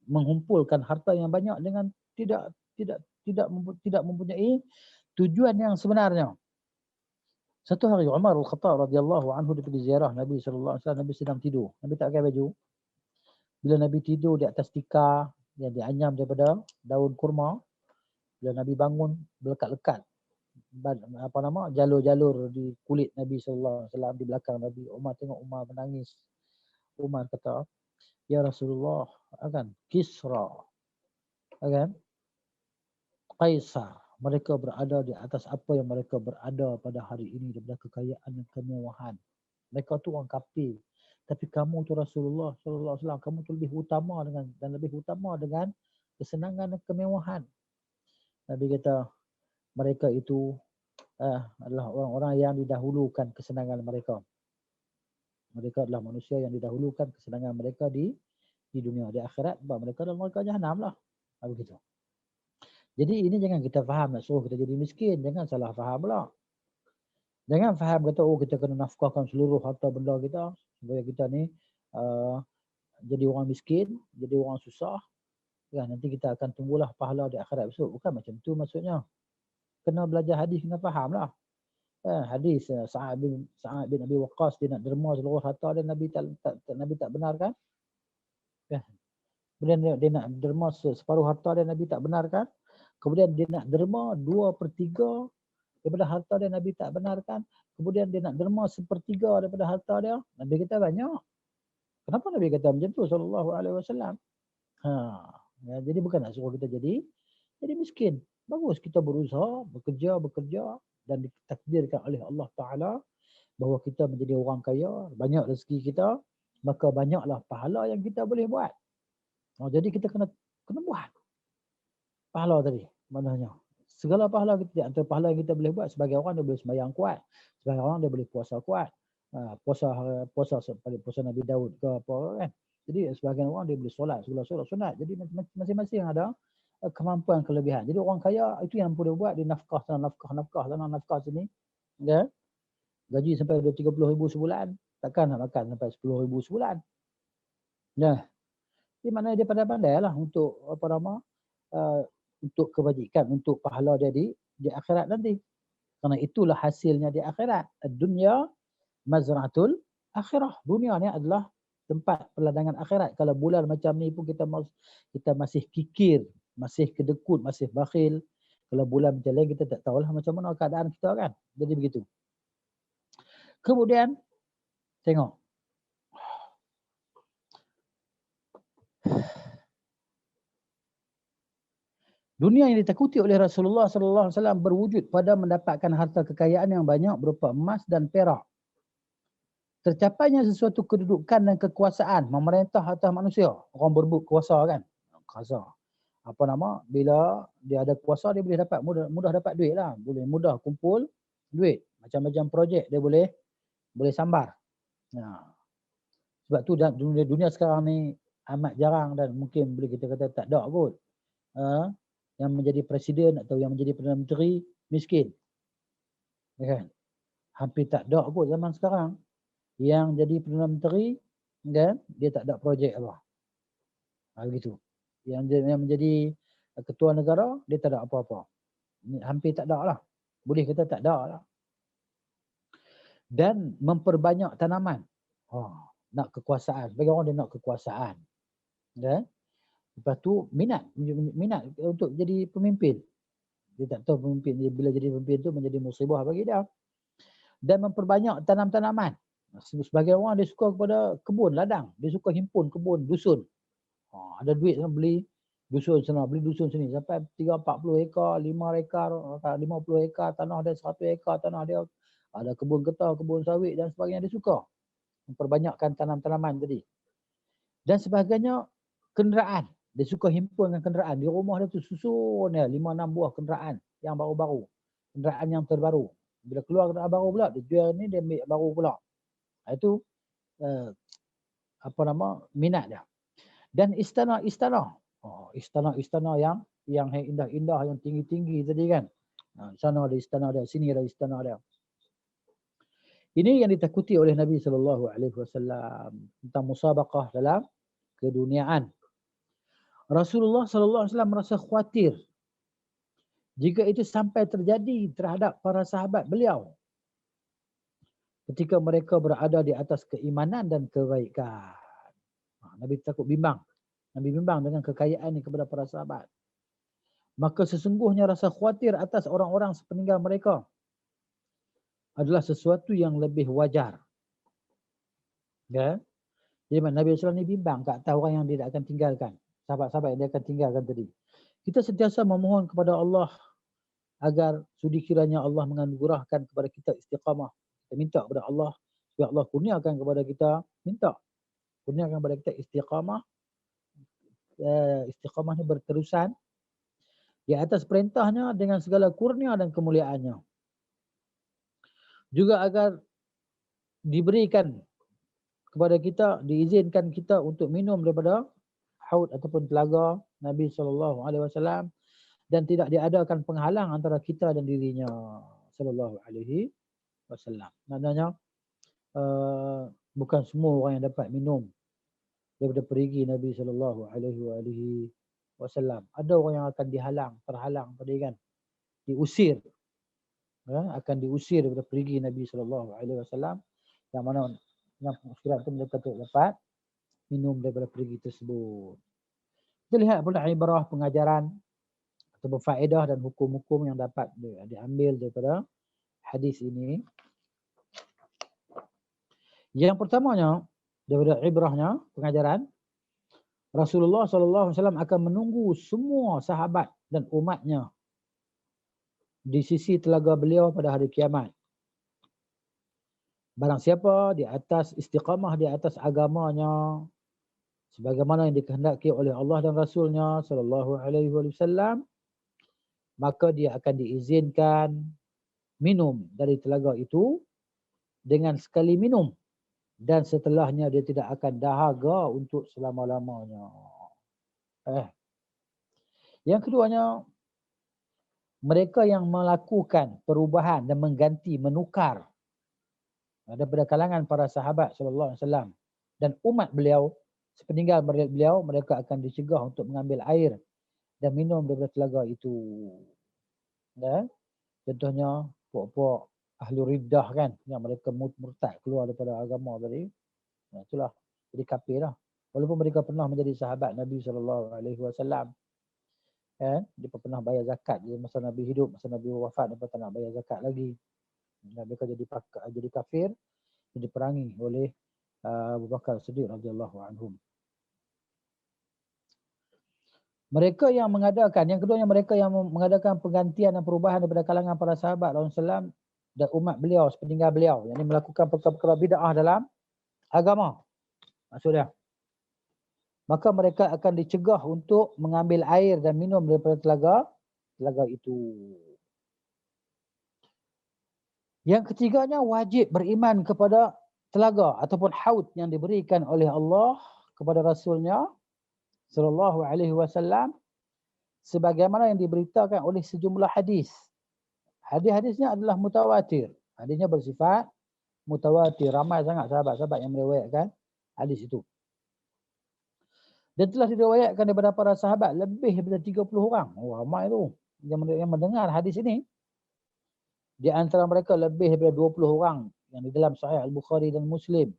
Mengumpulkan harta yang banyak dengan tidak mempunyai tujuan yang sebenarnya. Satu hari Umar Al-Khattab radhiyallahu anhu dia pergi ziarah Nabi sallallahu alaihi wasallam. Nabi sedang tidur. Nabi tak pakai baju. Bila Nabi tidur di atas tikar yang dianyam daripada daun kurma, bila Nabi bangun berlekat-lekat jalur-jalur di kulit Nabi sallallahu alaihi wasallam di belakang Nabi. Umar tengok, Umar menangis. Umar kata, "Ya Rasulullah, Kisra, Kaisar, mereka berada di atas apa yang mereka berada pada hari ini daripada kekayaan dan kemewahan. Mereka tu orang kafir. Tapi kamu tu Rasulullah sallallahu alaihi wasallam, kamu tu lebih utama dengan kesenangan dan kemewahan." Nabi kata, mereka itu adalah orang-orang yang didahulukan kesenangan mereka. Mereka adalah manusia yang didahulukan kesenangan mereka di dunia. Di akhirat, mereka dalam neraka jahanam lah. Begitu. Jadi ini jangan kita faham nak suruh kita jadi miskin. Jangan salah faham pula. Jangan faham kata, kita kena nafkahkan seluruh harta benda kita supaya kita ni jadi orang miskin, jadi orang susah. Ya, nanti kita akan tunggulah pahala di akhirat besok. Bukan macam tu maksudnya. Kena belajar hadis, kena faham lah. Hadis Sa'ad bin Abi Waqqas, dia nak derma seluruh harta dia, Nabi tak benarkan. Kemudian dia nak derma separuh harta dia, Nabi tak benarkan. Kemudian dia nak derma 2/3 daripada harta dia, Nabi tak benarkan. Kemudian dia nak derma 1/3 daripada harta dia, Nabi kata banyak. Kenapa Nabi kata macam tu sallallahu alaihi wasallam? Jadi bukan nak suruh kita jadi miskin. Bagus kita berusaha, bekerja dan ditakdirkan oleh Allah Ta'ala bahawa kita menjadi orang kaya, banyak rezeki kita, maka banyaklah pahala yang kita boleh buat. Jadi kita kena buat pahala tadi. Maknanya segala pahala kita, antara pahala yang kita boleh buat, sebagai orang dia boleh sembahyang kuat, sebagai orang dia boleh puasa kuat, puasa Nabi Daud ke apa kan. Jadi sebagian orang dia boleh solat sunat. Jadi masing-masing ada kemampuan kelebihan. Jadi orang kaya itu yang boleh buat, dia nafkah sana nafkah sini, ya. Gaji sampai 30,000 sebulan, takkan nak makan sampai 10,000 sebulan. Nah, di mana dia pandai-pandai lah untuk untuk kebajikan, untuk pahala dia di akhirat nanti. Kerana itulah hasilnya di akhirat. Dunia mazra'atul akhirah. Dunia ni adalah tempat perladangan akhirat. Kalau bulan macam ni pun kita masih kikir, masih kedekut, masih bakhil. Kalau bulan macam lain kita tak tahulah macam mana keadaan kita kan. Jadi begitu. Kemudian tengok. Dunia yang ditakuti oleh Rasulullah sallallahu alaihi wasallam berwujud pada mendapatkan harta kekayaan yang banyak berupa emas dan perak. Tercapainya sesuatu kedudukan dan kekuasaan memerintah atas manusia. Orang berebut kuasa kan. Kuasa. Bila dia ada kuasa, dia boleh dapat mudah dapat duit lah. Boleh mudah kumpul duit. Macam-macam projek dia boleh sambar. Sebab tu dunia sekarang ni amat jarang dan mungkin boleh kita kata tak ada kot. Yang menjadi presiden atau yang menjadi Perdana Menteri miskin. Ya kan? Hampir tak ada kot zaman sekarang. Yang jadi Perdana Menteri dan dia tak ada projek apa. Begitu. Yang menjadi ketua negara, dia tak ada apa-apa. Hampir tak ada lah. Boleh kata tak ada lah. Dan memperbanyak tanaman. Nak kekuasaan. Bagi orang dia nak kekuasaan. Ya. Lepas tu minat untuk jadi pemimpin. Dia tak tahu pemimpin, bila jadi pemimpin tu menjadi musibah bagi dia. Dan memperbanyak tanam-tanaman. Sebagai orang dia suka kepada kebun, ladang. Dia suka himpun kebun, dusun. Ada duit beli dusun sana, beli dusun sini. Sampai 30-40 ekar, 5 ekar, 50 ekar tanah dia, 100 ekar tanah dia. Ada kebun getah, kebun sawit dan sebagainya. Dia suka memperbanyakkan tanam-tanaman tadi. Dan sebagainya kenderaan. Dia suka himpunkan kenderaan. Di rumah dia tu susun 5-6 buah kenderaan yang baru-baru. Kenderaan yang terbaru. Bila keluar kenderaan baru pula, dia jual ni, dia ambil baru pula. Itu minat dia. Dan istana-istana. Istana-istana yang indah-indah, yang tinggi-tinggi tadi kan. Sana ada istana dia, sini ada istana dia. Ini yang ditakuti oleh Nabi SAW tentang musabaqah dalam keduniaan. Rasulullah SAW merasa khawatir jika itu sampai terjadi terhadap para sahabat beliau ketika mereka berada di atas keimanan dan kebaikan. Nabi takut bimbang. Nabi bimbang dengan kekayaan ini kepada para sahabat. Maka sesungguhnya rasa khawatir atas orang-orang sepeninggal mereka adalah sesuatu yang lebih wajar. Ya. Jadi Nabi SAW ni bimbang tak tahu orang yang dia akan tinggalkan. Sahabat-sahabat yang dia akan tinggalkan tadi. Kita sentiasa memohon kepada Allah agar sudi kiranya Allah menganugerahkan kepada kita istiqamah. Kita minta kepada Allah supaya Allah kurniakan kepada kita, kurniakan kepada kita istiqamah. Istiqamah ni berterusan di atas perintahnya dengan segala kurnia dan kemuliaannya. Juga agar diberikan kepada kita, diizinkan kita untuk minum daripada haud ataupun telaga Nabi SAW dan tidak diadakan penghalang antara kita dan dirinya SAW. Maknanya bukan semua orang yang dapat minum daripada perigi Nabi SAW. Ada orang yang akan terhalang tadi kan, diusir, akan diusir daripada perigi Nabi SAW, yang mana yang pengusiran itu mereka dapat minum daripada perigi tersebut. Kita lihat pula ibrah, pengajaran atau faedah dan hukum-hukum yang dapat diambil daripada hadis ini. Yang pertamanya daripada ibrahnya, pengajaran, Rasulullah SAW akan menunggu semua sahabat dan umatnya di sisi telaga beliau pada hari kiamat. Barang siapa di atas istiqamah, di atas agamanya, sebagaimana yang dikehendaki oleh Allah dan Rasulnya SAW, maka dia akan diizinkan minum dari telaga itu dengan sekali minum. Dan setelahnya dia tidak akan dahaga untuk selama-lamanya. Yang keduanya, mereka yang melakukan perubahan dan mengganti, menukar daripada kalangan para sahabat SAW dan umat beliau, sepeninggal beliau, mereka akan dicegah untuk mengambil air dan minum daripada telaga itu. Contohnya puak-puak ahli riddah kan, yang mereka murtad keluar daripada agama tadi. Itulah, jadi kafir lah. Walaupun mereka pernah menjadi sahabat Nabi SAW. Dia pernah bayar zakat masa Nabi hidup, masa Nabi wafat mereka tak nak bayar zakat lagi. Mereka jadi kafir, diperangi oleh Abu Bakar Siddiq radhiyallahu anhum. Mereka yang mengadakan, yang keduanya mereka yang mengadakan penggantian dan perubahan daripada kalangan para sahabat Rasulullah SAW dan umat beliau sepeninggal beliau, yang ini melakukan perkara-perkara bid'ah dalam agama. Maksudnya, maka mereka akan dicegah untuk mengambil air dan minum daripada telaga itu. Yang ketiganya, wajib beriman kepada telaga ataupun haud yang diberikan oleh Allah kepada Rasulnya SAW, sebagaimana yang diberitakan oleh sejumlah hadis. Hadis-hadisnya adalah mutawatir. Hadisnya bersifat mutawatir. Ramai sangat sahabat-sahabat yang meriwayatkan hadis itu. Dan telah diriwayatkan daripada para sahabat lebih daripada 30 orang. Ramai tu yang mendengar hadis ini. Di antara mereka lebih daripada 20 orang yang di dalam Sahih Al-Bukhari dan Muslim,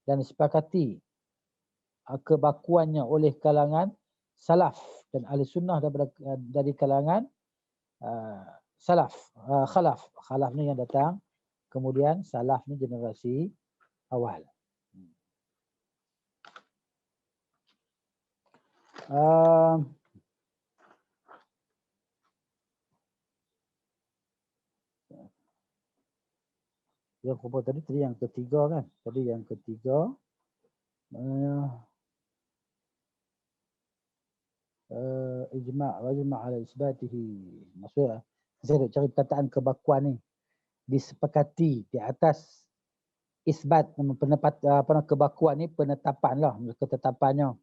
dan disepakati kebakuannya oleh kalangan salaf dan ahli sunnah dari kalangan salaf, khalaf. Khalaf ni yang datang kemudian, salaf ni generasi awal. Yang apa tadi yang ketiga kan? Tadi yang ketiga ijma' wa ijma' ala isbatihi. Maksudnya saya nak cari perkataan kebakuan ni disepakati di atas isbat, pendapat kebakuan ni penetapan lah, ketetapannya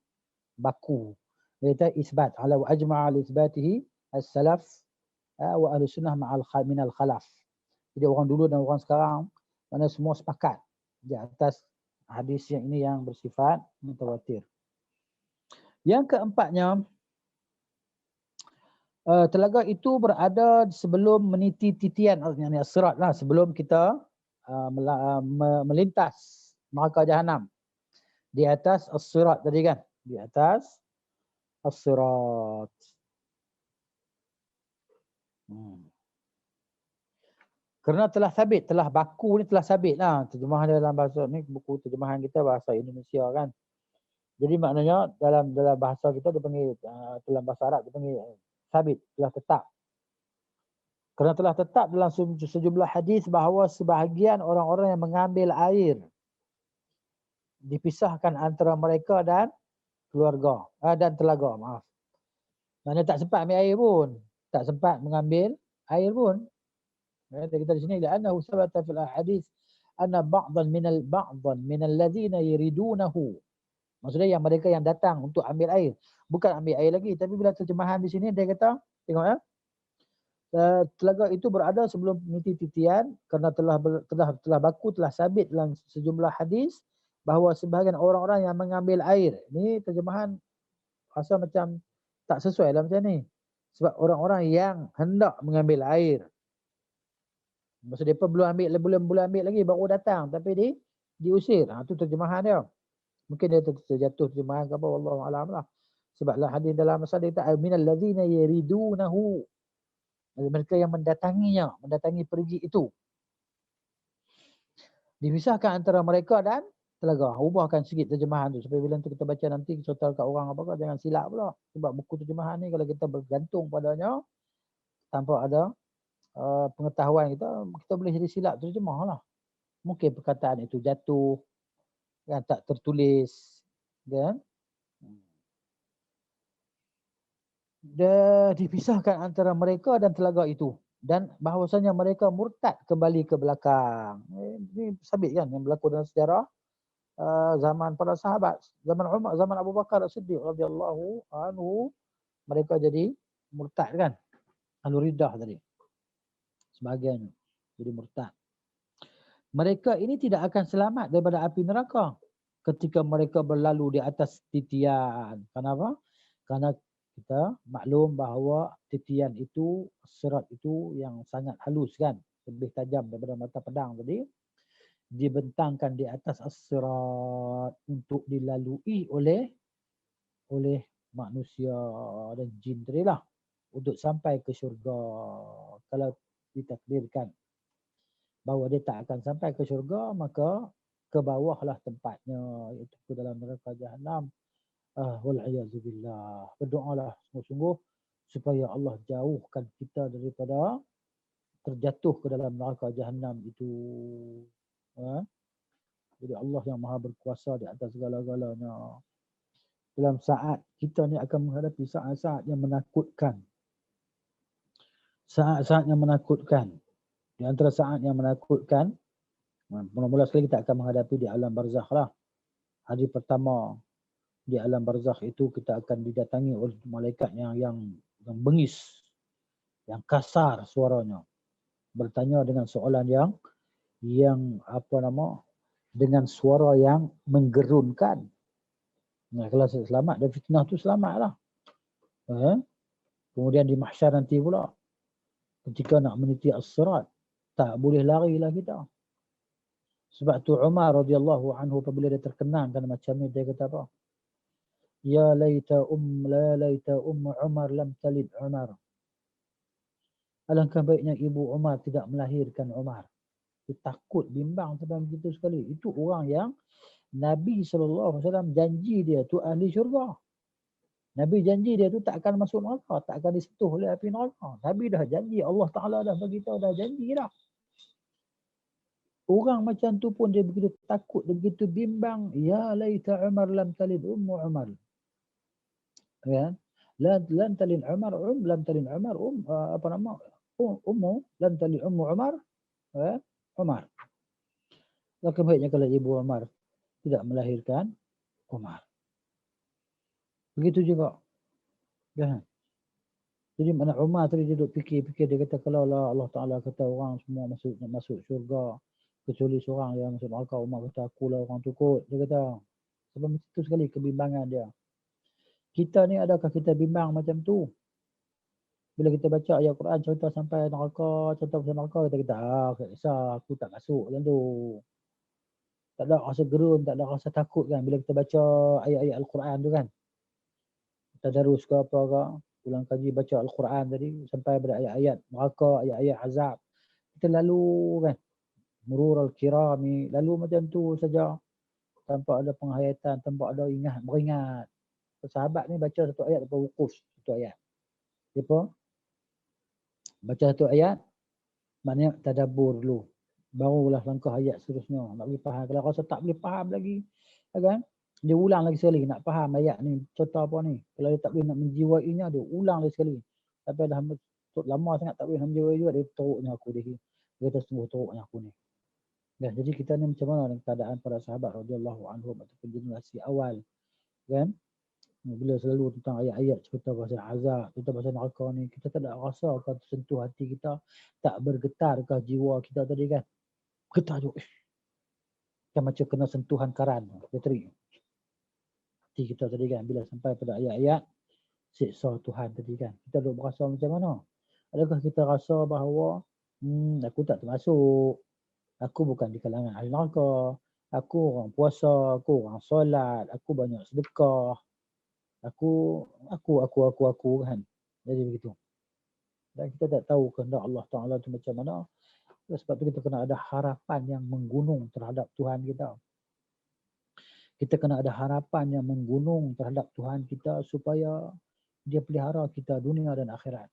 baku. Dia isbat ala wa ajma' ala isbatihi as-salaf wa ahli sunnah ma'al minal khalaf. Jadi orang dulu dan orang sekarang mana semua sepakat di atas hadis yang ini yang bersifat mutawatir. Yang keempatnya, telaga itu berada sebelum meniti titian, yang as-sirat lah, sebelum kita melintas neraka jahanam. Di atas as-sirat tadi kan, di atas as-sirat. Kerana telah sabit, telah baku ni telah sabit lah. Terjemahan dalam bahasa ni, buku terjemahan kita bahasa Indonesia kan. Jadi maknanya dalam bahasa kita dia panggil, dalam bahasa Arab dia panggil sabit, telah tetap. Kerana telah tetap dalam sejumlah hadis bahawa sebahagian orang-orang yang mengambil air dipisahkan antara mereka dan keluarga, dan telaga, maaf. Maknanya tak sempat ambil air pun, tak sempat mengambil air pun. Kita di sini la'annahu sabata fil hadis anna ba'dhan minal ladzina yuridunahu. Maksudnya yang mereka yang datang untuk ambil air, bukan ambil air lagi, tapi bila terjemahan di sini dia kata, tengok ya, telaga itu berada sebelum meniti titian kerana telah baku, telah sabit dalam sejumlah hadis bahawa sebahagian orang-orang yang mengambil air. Ini terjemahan rasa macam tak sesuai lah macam ni. Sebab orang-orang yang hendak mengambil air, maksud dia belum ambil lagi, baru datang tapi diusir. Itu terjemahan dia. Mungkin dia terjatuh terjemahan ke apa, wallahu a'lam lah. Sebablah hadis dalam masa dia kata minal ladzina yuridunahu, mereka yang mendatangi perigi itu. Dipisahkan antara mereka dan telaga. Ubahkan sikit terjemahan tu supaya bila tu kita baca nanti kita tahu kat orang apa, jangan silap pula. Sebab buku terjemahan ni kalau kita bergantung padanya tanpa ada pengetahuan kita boleh jadi silap terjemah lah. Mungkin perkataan itu jatuh, kan, tak tertulis, kan? Dia dipisahkan antara mereka dan telaga itu, dan bahawasanya mereka murtad kembali ke belakang. Ini sabit kan yang berlaku dalam sejarah zaman para sahabat, zaman Umar, zaman Abu Bakar As-Siddiq radhiyallahu anhu, mereka jadi murtad kan, ahlu riddah tadi. Sebahagiannya jadi murtad. Mereka ini tidak akan selamat daripada api neraka ketika mereka berlalu di atas titian. Kenapa? Karena kita maklum bahawa titian itu, sirat itu yang sangat halus kan, lebih tajam daripada mata pedang tadi, dibentangkan di atas as-sirat untuk dilalui oleh manusia dan jin tadi lah, untuk sampai ke syurga. Kalau ditakdirkan bahawa dia tak akan sampai ke syurga, maka ke bawahlah tempatnya, iaitu ke dalam neraka jahanam. Wal'iyazubillah. Berdoalah sungguh-sungguh supaya Allah jauhkan kita daripada terjatuh ke dalam neraka jahanam itu. Jadi Allah yang maha berkuasa di atas segala-galanya. Dalam saat kita ni akan menghadapi saat-saat yang menakutkan. Saat-saat yang menakutkan. Di antara saat yang menakutkan, mula-mula sekali kita akan menghadapi di alam barzakh lah. Hari pertama di alam barzakh itu kita akan didatangi oleh malaikat yang bengis, yang kasar suaranya, bertanya dengan soalan dengan suara yang menggerunkan. Nah, kalau selamat dari fitnah tu selamatlah. Kemudian di mahsyar nanti pula, ketika nak meniti as-sirat, tak boleh larilah kita. Sebab tu Umar radhiyallahu anhu apabila dia terkenang kan macam ni, dia kata apa? Ya laita Umar lam talid Umar. Alangkah baiknya ibu Umar tidak melahirkan Umar. Dia takut, bimbang sampai begitu sekali. Itu orang yang Nabi SAW janji dia tu ahli syurga. Nabi janji dia tu tak akan masuk neraka, tak akan disentuh oleh api neraka. Nabi dah janji, Allah Ta'ala dah beritahu, dah janji dah. Orang macam tu pun dia begitu takut, dia begitu bimbang. Ya laita Umar lam talid ummu Umar. Ya. Lam talid Umar, lam talid Umar, apa nama? Ummu, lam talid ummu Umar. Ya. Umar. Maka baiknya kalau ibu Umar tidak melahirkan Umar. Begitu juga. Ya. Jadi mana Umar tadi dia duduk fikir-fikir, dia kata kalau lah Allah Ta'ala kata orang semua masuk syurga kecuali seorang yang masuk neraka, Umar kata akulah orang tu kot. Dia kata sebab itu sekali kebimbangan dia. Kita ni adakah kita bimbang macam tu? Bila kita baca ayat Quran contoh sampai neraka, contoh pasal neraka, kita kata tak kisah, aku tak masuk macam tu. Tak ada rasa gerun, tak ada rasa takut kan bila kita baca ayat-ayat Al-Quran tu kan. Tadarus ke apa ke, ulang kaji baca Al-Quran tadi sampai pada ayat-ayat neraka, ayat-ayat azab. Kita lalu kan, murur al-kirami, lalu macam tu saja. Tanpa ada penghayatan, tanpa ada beringat. Sahabat ni baca satu ayat, lepas wukuf satu ayat. Apa? Baca satu ayat, maknanya tadabbur dulu. Barulah langkah ayat seterusnya. Nak boleh faham. Kalau rasa tak boleh faham lagi, kan? Dia ulang lagi sekali nak faham ayat ni. Contoh apa ni? Kalau dia tak boleh nak menjiwainya, dia ulang lagi sekali. Tapi dah lama sangat tak boleh nak menjiwai juga, dia teruknya aku dia. Dia kata sungguh teruknya aku ni. Ya, jadi kita ni macam mana dengan keadaan para sahabat radhiyallahu anhum ataupun generasi awal, kan? Bila selalu tentang ayat-ayat cerita pasal azab, cerita pasal neraka ni, kita tak ada rasa ke tersentuh hati kita, tak bergetar ke jiwa kita tadi kan? Getar juga. Kan macam kena sentuhan karan, bateri. Hati kita tadi kan, bila sampai pada ayat-ayat siksa Tuhan tadi kan, kita duk berasa macam mana? Adakah kita rasa bahawa aku tak termasuk, aku bukan di kalangan ahli neraka, aku orang puasa, aku orang solat, aku banyak sedekah, aku kan. Jadi begitu. Dan kita tak tahu kehendak Allah Ta'ala tu macam mana. Sebab tu kita kena ada harapan yang menggunung terhadap Tuhan kita. Kita kena ada harapan yang menggunung terhadap Tuhan kita supaya dia pelihara kita dunia dan akhirat.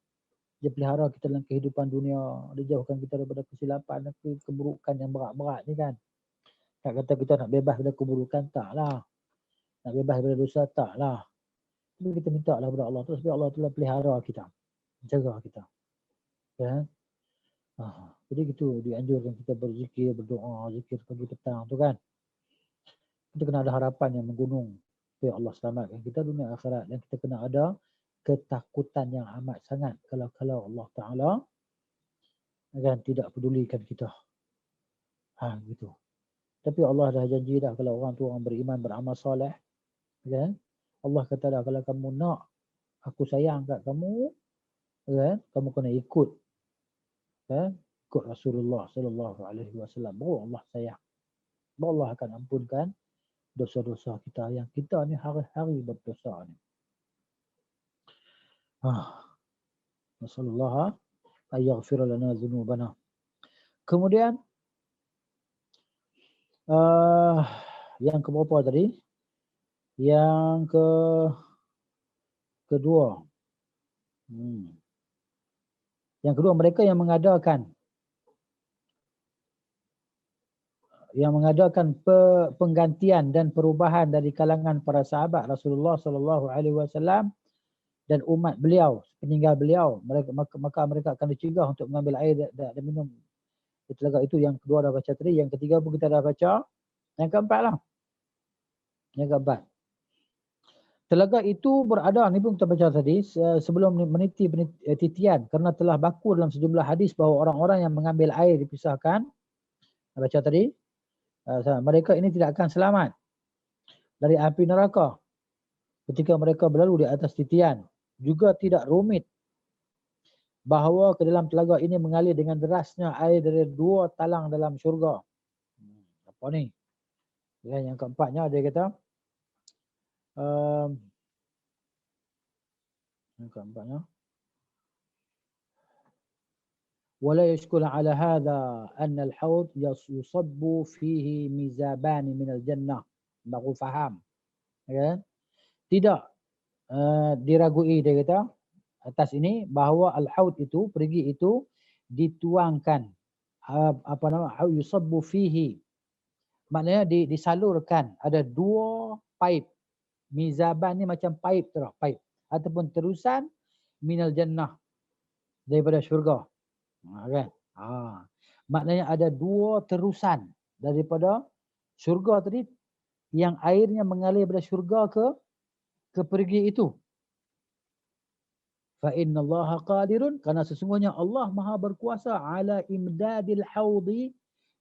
Dia pelihara kita dalam kehidupan dunia. Dia jauhkan kita daripada kesilapan dan keburukan yang berat-berat ni kan. Tak kata kita nak bebas daripada keburukan, taklah. Nak bebas daripada dosa, taklah. Tapi kita minta lah kepada Allah tu supaya Allah telah pelihara kita, jaga kita. Ya. Jadi gitu dianjurkan kita berzikir, berdoa, zikir pagi petang tu kan. Kita kena ada harapan yang menggunung supaya Allah selamatkan kita dunia akhirat, dan kita kena ada ketakutan yang amat sangat kalau Allah Ta'ala kan tidak pedulikan kita. Gitu. Tapi Allah dah janji dah kalau orang tu orang beriman, beramal soleh, kan? Allah kata dah kalau kamu nak aku sayang kat kamu, kan? Kamu kena ikut, kan? Ikut Rasulullah sallallahu alaihi wasallam. Baru Allah sayang. Baru Allah akan ampunkan dosa-dosa kita yang kita ni hari-hari berdosa ni. Nasallallahu ayaghfir lana dzunubana. Kemudian yang keberapa tadi? Yang kedua. Yang kedua, mereka yang mengadakan penggantian dan perubahan dari kalangan para sahabat Rasulullah sallallahu alaihi wasallam dan umat beliau, peninggal beliau, maka mereka akan dicegah untuk mengambil air dan minum di telaga itu. Yang kedua dah baca tadi, yang ketiga pun kita dah baca. Yang keempat lah. Yang keempat. Telaga itu berada, ni pun kita baca tadi, sebelum meniti titian, kerana telah baku dalam sejumlah hadis bahawa orang-orang yang mengambil air dipisahkan. Baca tadi, mereka ini tidak akan selamat dari api neraka ketika mereka berlalu di atas titian. Juga tidak rumit bahawa ke dalam telaga ini mengalir dengan derasnya air dari 2 talang dalam syurga. Apa ni? Dan yang keempatnya dia kata yang keempatnya ولا يشكل على هذا أن الحوض يصب فيه ميزابان من الجنة. Baru faham. Ya. Tidak diragui dia kata atas ini bahawa al-haud itu perigi itu dituangkan apa nama yusabbu fihi, maknanya disalurkan ada dua paip. Mizaban ni macam paip tu, paip ataupun terusan minal jannah daripada syurga. Kan? Maknanya ada dua terusan daripada syurga tadi yang airnya mengalir daripada syurga ke perigi itu. Fa innallaha qadirun, karena sesungguhnya Allah Maha berkuasa ala imdadil haudi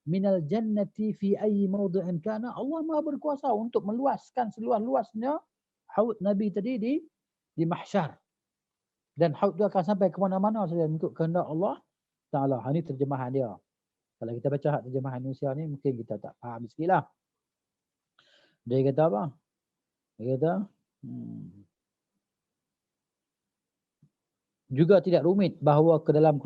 minal jannati fi ayyi mawdi'in kana. Allah Maha berkuasa untuk meluaskan seluas-luasnya haud Nabi tadi di mahsyar. Dan haud dia akan sampai ke mana-mana saja untuk kehendak Allah Ta'ala. Ini terjemahan dia. Kalau kita baca terjemahan Indonesia ni mungkin kita tak faham sikitlah. Dia kata apa? Dia kata juga tidak rumit bahawa ke dalam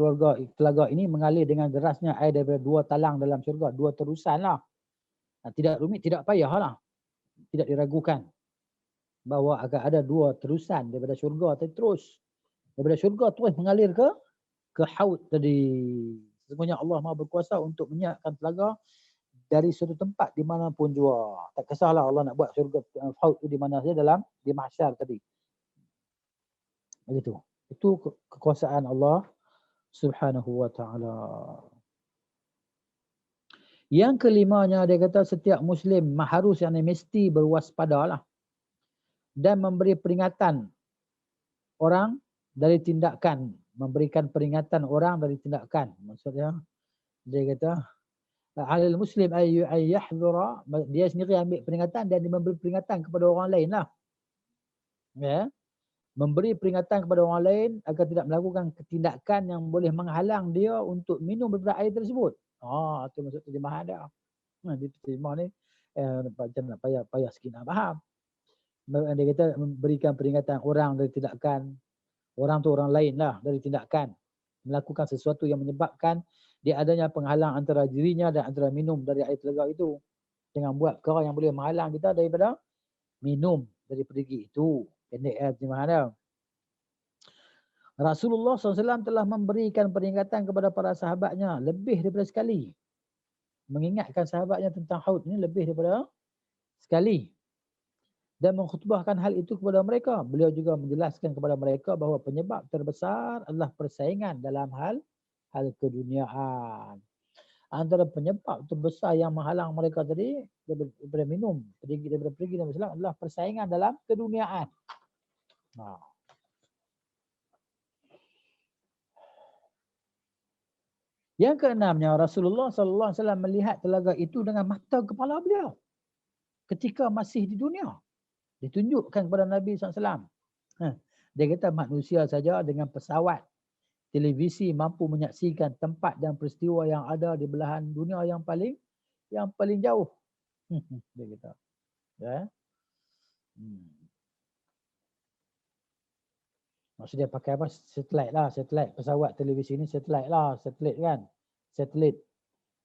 telaga ini mengalir dengan derasnya air daripada dua talang dalam syurga, dua terusan lah. Tidak rumit, tidak payah lah. Tidak diragukan bahawa akan ada dua terusan daripada syurga terus. Daripada syurga terus mengalir ke haud tadi. Sesungguhnya Allah Maha berkuasa untuk menyiapkan telaga dari suatu tempat di mana pun jua. Tak kisahlah Allah nak buat syurga haud tu di mana saja di mahsyar tadi. Begitu. Itu kekuasaan Allah Subhanahu wa ta'ala. Yang kelimanya dia kata setiap Muslim harus yang mesti berwaspadalah dan memberi peringatan orang dari tindakan. Memberikan peringatan orang dari tindakan. Maksudnya dia kata alal Muslim ay yahdhura, dia sendiri ambil peringatan dan dia memberi peringatan kepada orang lain lah. Ya. Memberi peringatan kepada orang lain agar tidak melakukan tindakan yang boleh menghalang dia untuk minum daripada air tersebut. Itu maksud terjemahan dia. Di terjemah ni macam nak payah sikit nak faham. Dia kata memberikan peringatan orang dari tindakan, orang tu orang lain lah dari tindakan melakukan sesuatu yang menyebabkan dia adanya penghalang antara dirinya dan antara minum dari air telaga itu. Jangan buat perkara yang boleh menghalang kita daripada minum dari perigi itu. Pendek terjemahan dia. Rasulullah SAW telah memberikan peringatan kepada para sahabatnya lebih daripada sekali. Mengingatkan sahabatnya tentang haud ini lebih daripada sekali. Dan mengkhutbahkan hal itu kepada mereka. Beliau juga menjelaskan kepada mereka bahawa penyebab terbesar adalah persaingan dalam hal keduniaan. Antara penyebab terbesar yang menghalang mereka tadi daripada minum, daripada pergi dalam Islam adalah persaingan dalam keduniaan. Yang keenamnya, Rasulullah SAW melihat telaga itu dengan mata kepala beliau ketika masih di dunia. Ditunjukkan kepada Nabi SAW. Dia kata manusia saja dengan pesawat televisi mampu menyaksikan tempat dan peristiwa yang ada di belahan dunia yang paling jauh. Dia kata. Ya. Maksudnya pakai apa? Satelit lah. Satelit. Pesawat televisi ni satelit lah. Satelit kan. Satelit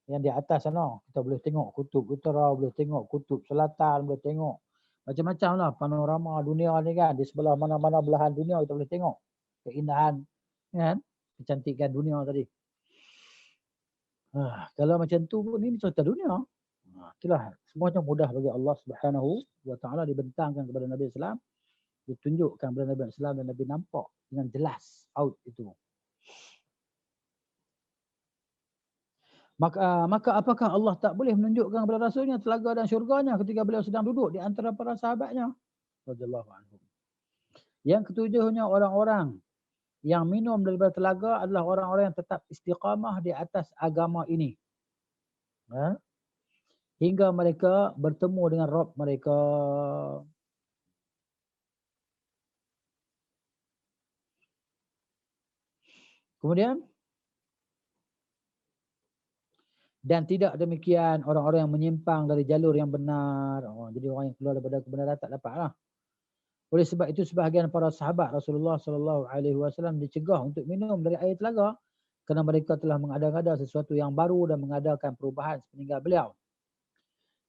yang di atas sana. Kita boleh tengok kutub utara, boleh tengok kutub selatan, boleh tengok macam-macam lah panorama dunia ni kan. Di sebelah mana-mana belahan dunia kita boleh tengok keindahan kan. Kecantikan dunia tadi. Kalau macam tu pun ini cerita dunia. Itulah semuanya mudah bagi Allah Subhanahu wa ta'ala dibentangkan kepada Nabi SAW. Ditunjukkan kepada Nabi SAW dan Nabi nampak dengan jelas out itu. Maka apakah Allah tak boleh menunjukkan kepada Rasulnya telaga dan syurganya ketika beliau sedang duduk di antara para sahabatnya? Radhiyallahu anhum. Yang ketujuhnya, orang-orang yang minum daripada telaga adalah orang-orang yang tetap istiqamah di atas agama ini. Hingga mereka bertemu dengan Rabb mereka. Kemudian Dan tidak demikian orang-orang yang menyimpang dari jalur yang benar. Jadi orang yang keluar daripada kebenaran tak dapatlah. Oleh sebab itu sebahagian para sahabat Rasulullah SAW dicegah untuk minum dari air telaga kerana mereka telah mengada-ngada sesuatu yang baru dan mengadakan perubahan sepeninggal beliau.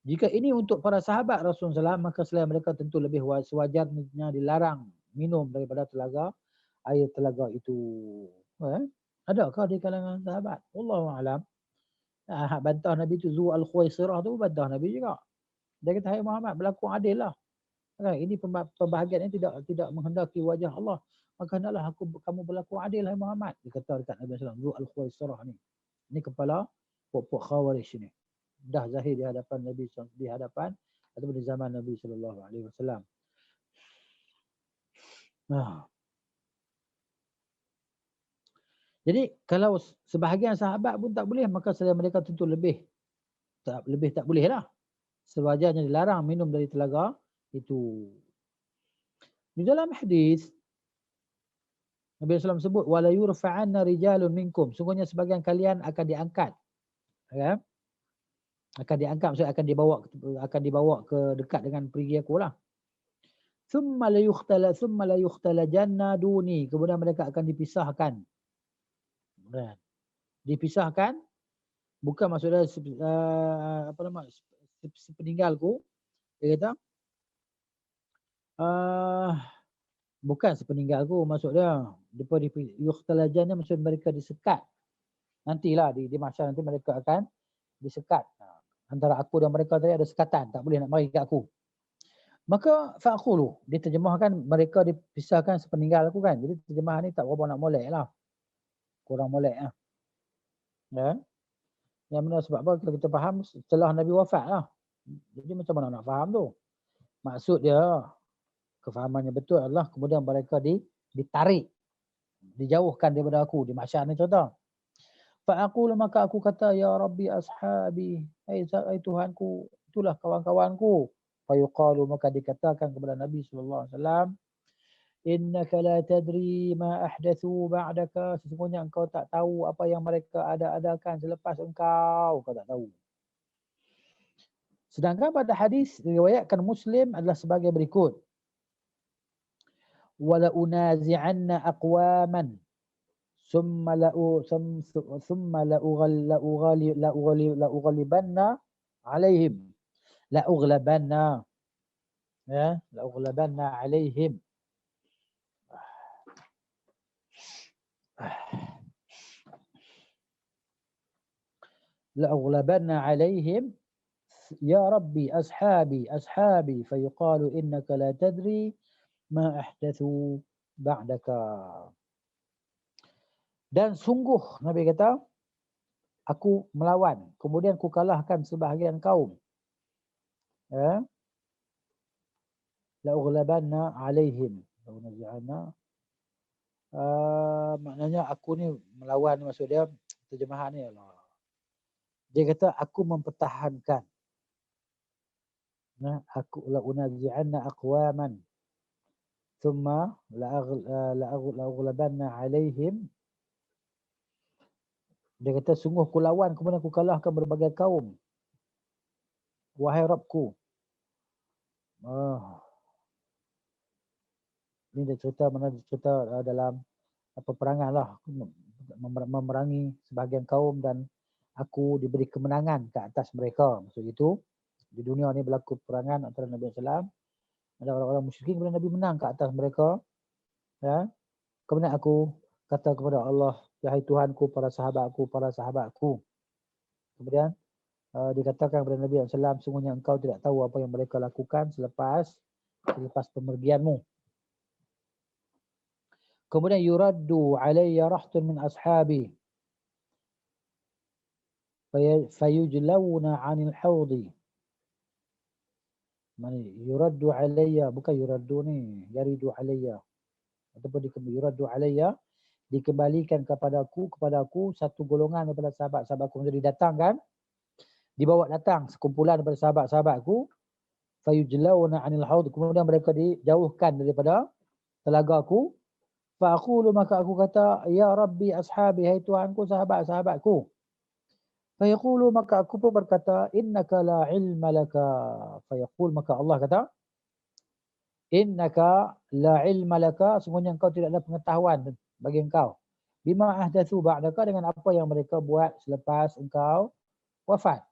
Jika ini untuk para sahabat Rasulullah SAW, maka selain mereka tentu lebih sewajarnya dilarang minum daripada air telaga itu. Adakah di kalangan sahabat? Wallahu a'lam. Bantah Nabi tu Zu al-Khuwaisirah tu bantah Nabi juga. Dia kata, hai Muhammad, berlaku adil lah. Ini pembahagian ini tidak menghendaki wajah Allah. Maka hendaklah kamu berlaku adil, hai Muhammad. Dia kata dekat Nabi SAW, Zu al-Khuwaisirah ni. Ini kepala pokok Khawarij ni. Dah zahir di hadapan Nabi SAW, di hadapan ataupun di zaman Nabi SAW. Jadi kalau sebahagian sahabat pun tak boleh, maka selain mereka tentu lebih tak boleh lah. Sewajarnya dilarang minum dari telaga itu. Di dalam hadis Nabi SAW sebut wala yurfa'anna rijalun minkum, sungguhnya sebagian kalian akan diangkat. Ya? Akan diangkat, maksudnya akan dibawa ke dekat dengan perigi aku lah. Thumma la yukhtalajanna duni, kemudian mereka akan dipisahkan. Dipisahkan bukan maksudnya sepeninggalku. Dia kata bukan sepeninggalku, maksudnya depa yukhtalajanna maksud mereka disekat. Nantilah di mahsyar nanti mereka akan disekat. Antara aku dan mereka tadi ada sekatan, tak boleh nak mari kat aku. Maka fa'khulu, diterjemahkan mereka dipisahkan sepeninggal aku kan. Jadi terjemahan ni tak berapa nak molek lah. Kurang molek lah. Ya. Yang benar sebab apa? Kalau kita faham setelah Nabi wafat lah. Jadi macam mana nak faham tu? Maksud dia, kefahamannya betul adalah kemudian mereka ditarik. Dijauhkan daripada aku. Di mahsyar ni contoh. Fa'aqulu, maka aku kata, ya Rabbi ashabi. Hai Tuhanku, itulah kawan-kawanku. Fayuqalu, maka dikatakan kepada Nabi SAW, innaka la tadri ma ahdathu ba'daka, sesungguhnya engkau tak tahu apa yang mereka adakan selepas engkau tak tahu. Sedangkan pada hadis diriwayatkan Muslim adalah sebagai berikut. Wala unazi'anna aqwaman thumma la ughlibanna alaihim. La ughlabanna. Ya, la ughlabanna alaihim. لأغلبن عليهم يا ربي أصحابي فيقال إنك لا تدري ما أحدثوا بعدك. Dan sungguh Nabi kata, aku melawan, kemudian ku kalahkan sebahagian kaum. لأغلبن عليهم. Maknanya aku ni melawan, maksud dia terjemahan ni Allah. Dia kata aku mempertahankan. Aku la unazi'anna aqwaman thumma la aghlabanna alaihim. Dia kata sungguh aku lawan, kemudian aku kalahkan berbagai kaum. Wahai Rabbku. Ini dia cerita dalam peperangan lah. Memerangi sebahagian kaum dan aku diberi kemenangan ke atas mereka. Maksud itu, di dunia ni berlaku peperangan antara Nabi SAW. Ada orang-orang musyrikin, kemudian Nabi menang ke atas mereka. Ya. Kemudian aku kata kepada Allah, yahai Tuhanku, para sahabatku. Kemudian dikatakan kepada Nabi SAW, sungguhnya engkau tidak tahu apa yang mereka lakukan selepas pemergianmu. Kemudian yuraddu alayya rahtun min ashabi fayujlawna 'anil hawdi. Mana yuraddu alayya, bukan yuraddu ni, yaridu alayya. Ataupun yuraddu alayya, dikembalikan kepadaku satu golongan daripada sahabat-sahabatku. Jadi datangkan, dibawa datang sekumpulan daripada sahabat-sahabatku, fayujlawna 'anil hawdi, kemudian mereka dijauhkan daripada telagaku. Fa aqulu, maka aku kata, ya Rabbi ashabi, hai Tuhanku, sahabat-sahabatku. Fayaqulu, maka aku pun berkata, innaka la ilma laka. Fayaqul, maka Allah kata, innaka la ilma laka, sungguhnya engkau tidak ada pengetahuan bagi engkau. Bima ahdatsu ba'daka, dengan apa yang mereka buat selepas engkau wafat.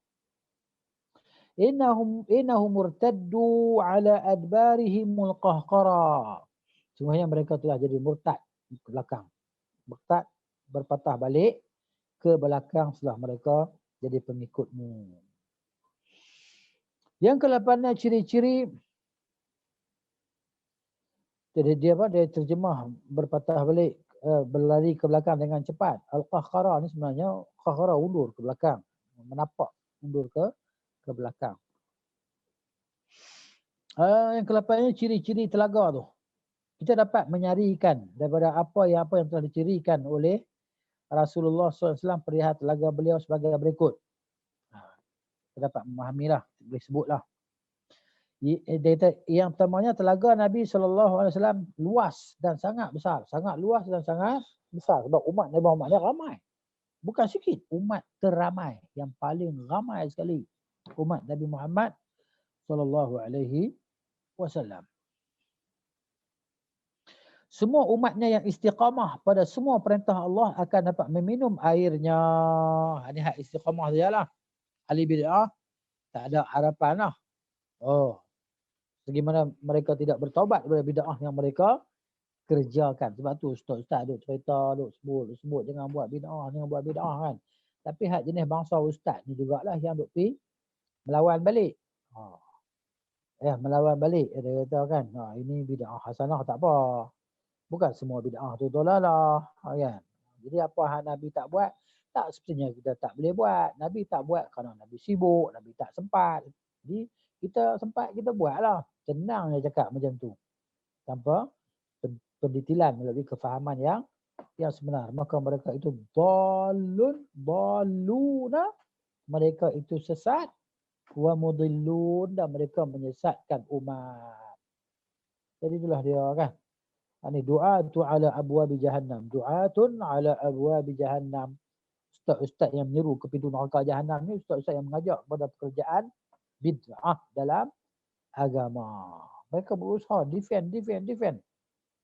Innahum murtaddu ala adbarihimul qahqara. Sungguhnya mereka telah jadi murtad ke belakang. Murtad, berpatah balik ke belakang setelah mereka jadi pengikutmu. Yang ke-8 ciri-ciri dia terjemah berpatah balik, berlari ke belakang dengan cepat. Al-qahqara ni sebenarnya qahqara, undur ke belakang, menapak undur ke belakang. Yang ke-8 ciri-ciri telaga tu. Kita dapat menyarikan daripada apa yang telah dicirikan oleh Rasulullah SAW perihal telaga beliau sebagai berikut. Kita dapat memahamilah, boleh sebutlah. Yang pertamanya, telaga Nabi SAW luas dan sangat besar. Sangat luas dan sangat besar. Sebab umat Nabi Muhammad ni ramai. Bukan sikit. Umat teramai. Yang paling ramai sekali. Umat Nabi Muhammad SAW. Semua umatnya yang istiqamah pada semua perintah Allah akan dapat meminum airnya. Ini hak istiqamah sajalah. Ahli bid'ah tak ada harapan lah. Bagaimana mereka tidak bertaubat daripada bid'ah yang mereka kerjakan. Sebab tu ustaz-ustaz duk cerita, duk sebut jangan buat bid'ah kan. Tapi hak jenis bangsa ustaz ni jugalah yang duk pergi melawan balik. Melawan balik dia kata kan. Ini bid'ah hasanah tak apa. Bukan semua bid'ah tu dolalah kan. Jadi apa hak Nabi tak buat, tak sepatutnya kita tak boleh buat. Nabi tak buat kerana Nabi sibuk, Nabi tak sempat. Jadi kita sempat, kita buatlah. Senang dia cakap macam tu. Tanpa pendetilan melalui kefahaman yang sebenar. Maka mereka itu baluna, mereka itu sesat, wa mudillun, dan mereka menyesatkan umat. Jadi itulah dia kan. Ini du'atu ala abwabi jahannam. Du'atun ala abwabi jahannam. Ustaz-ustaz yang menyeru ke pintu neraka jahannam ni, ustaz-ustaz yang mengajak kepada pekerjaan bid'ah dalam agama. Mereka berusaha defend.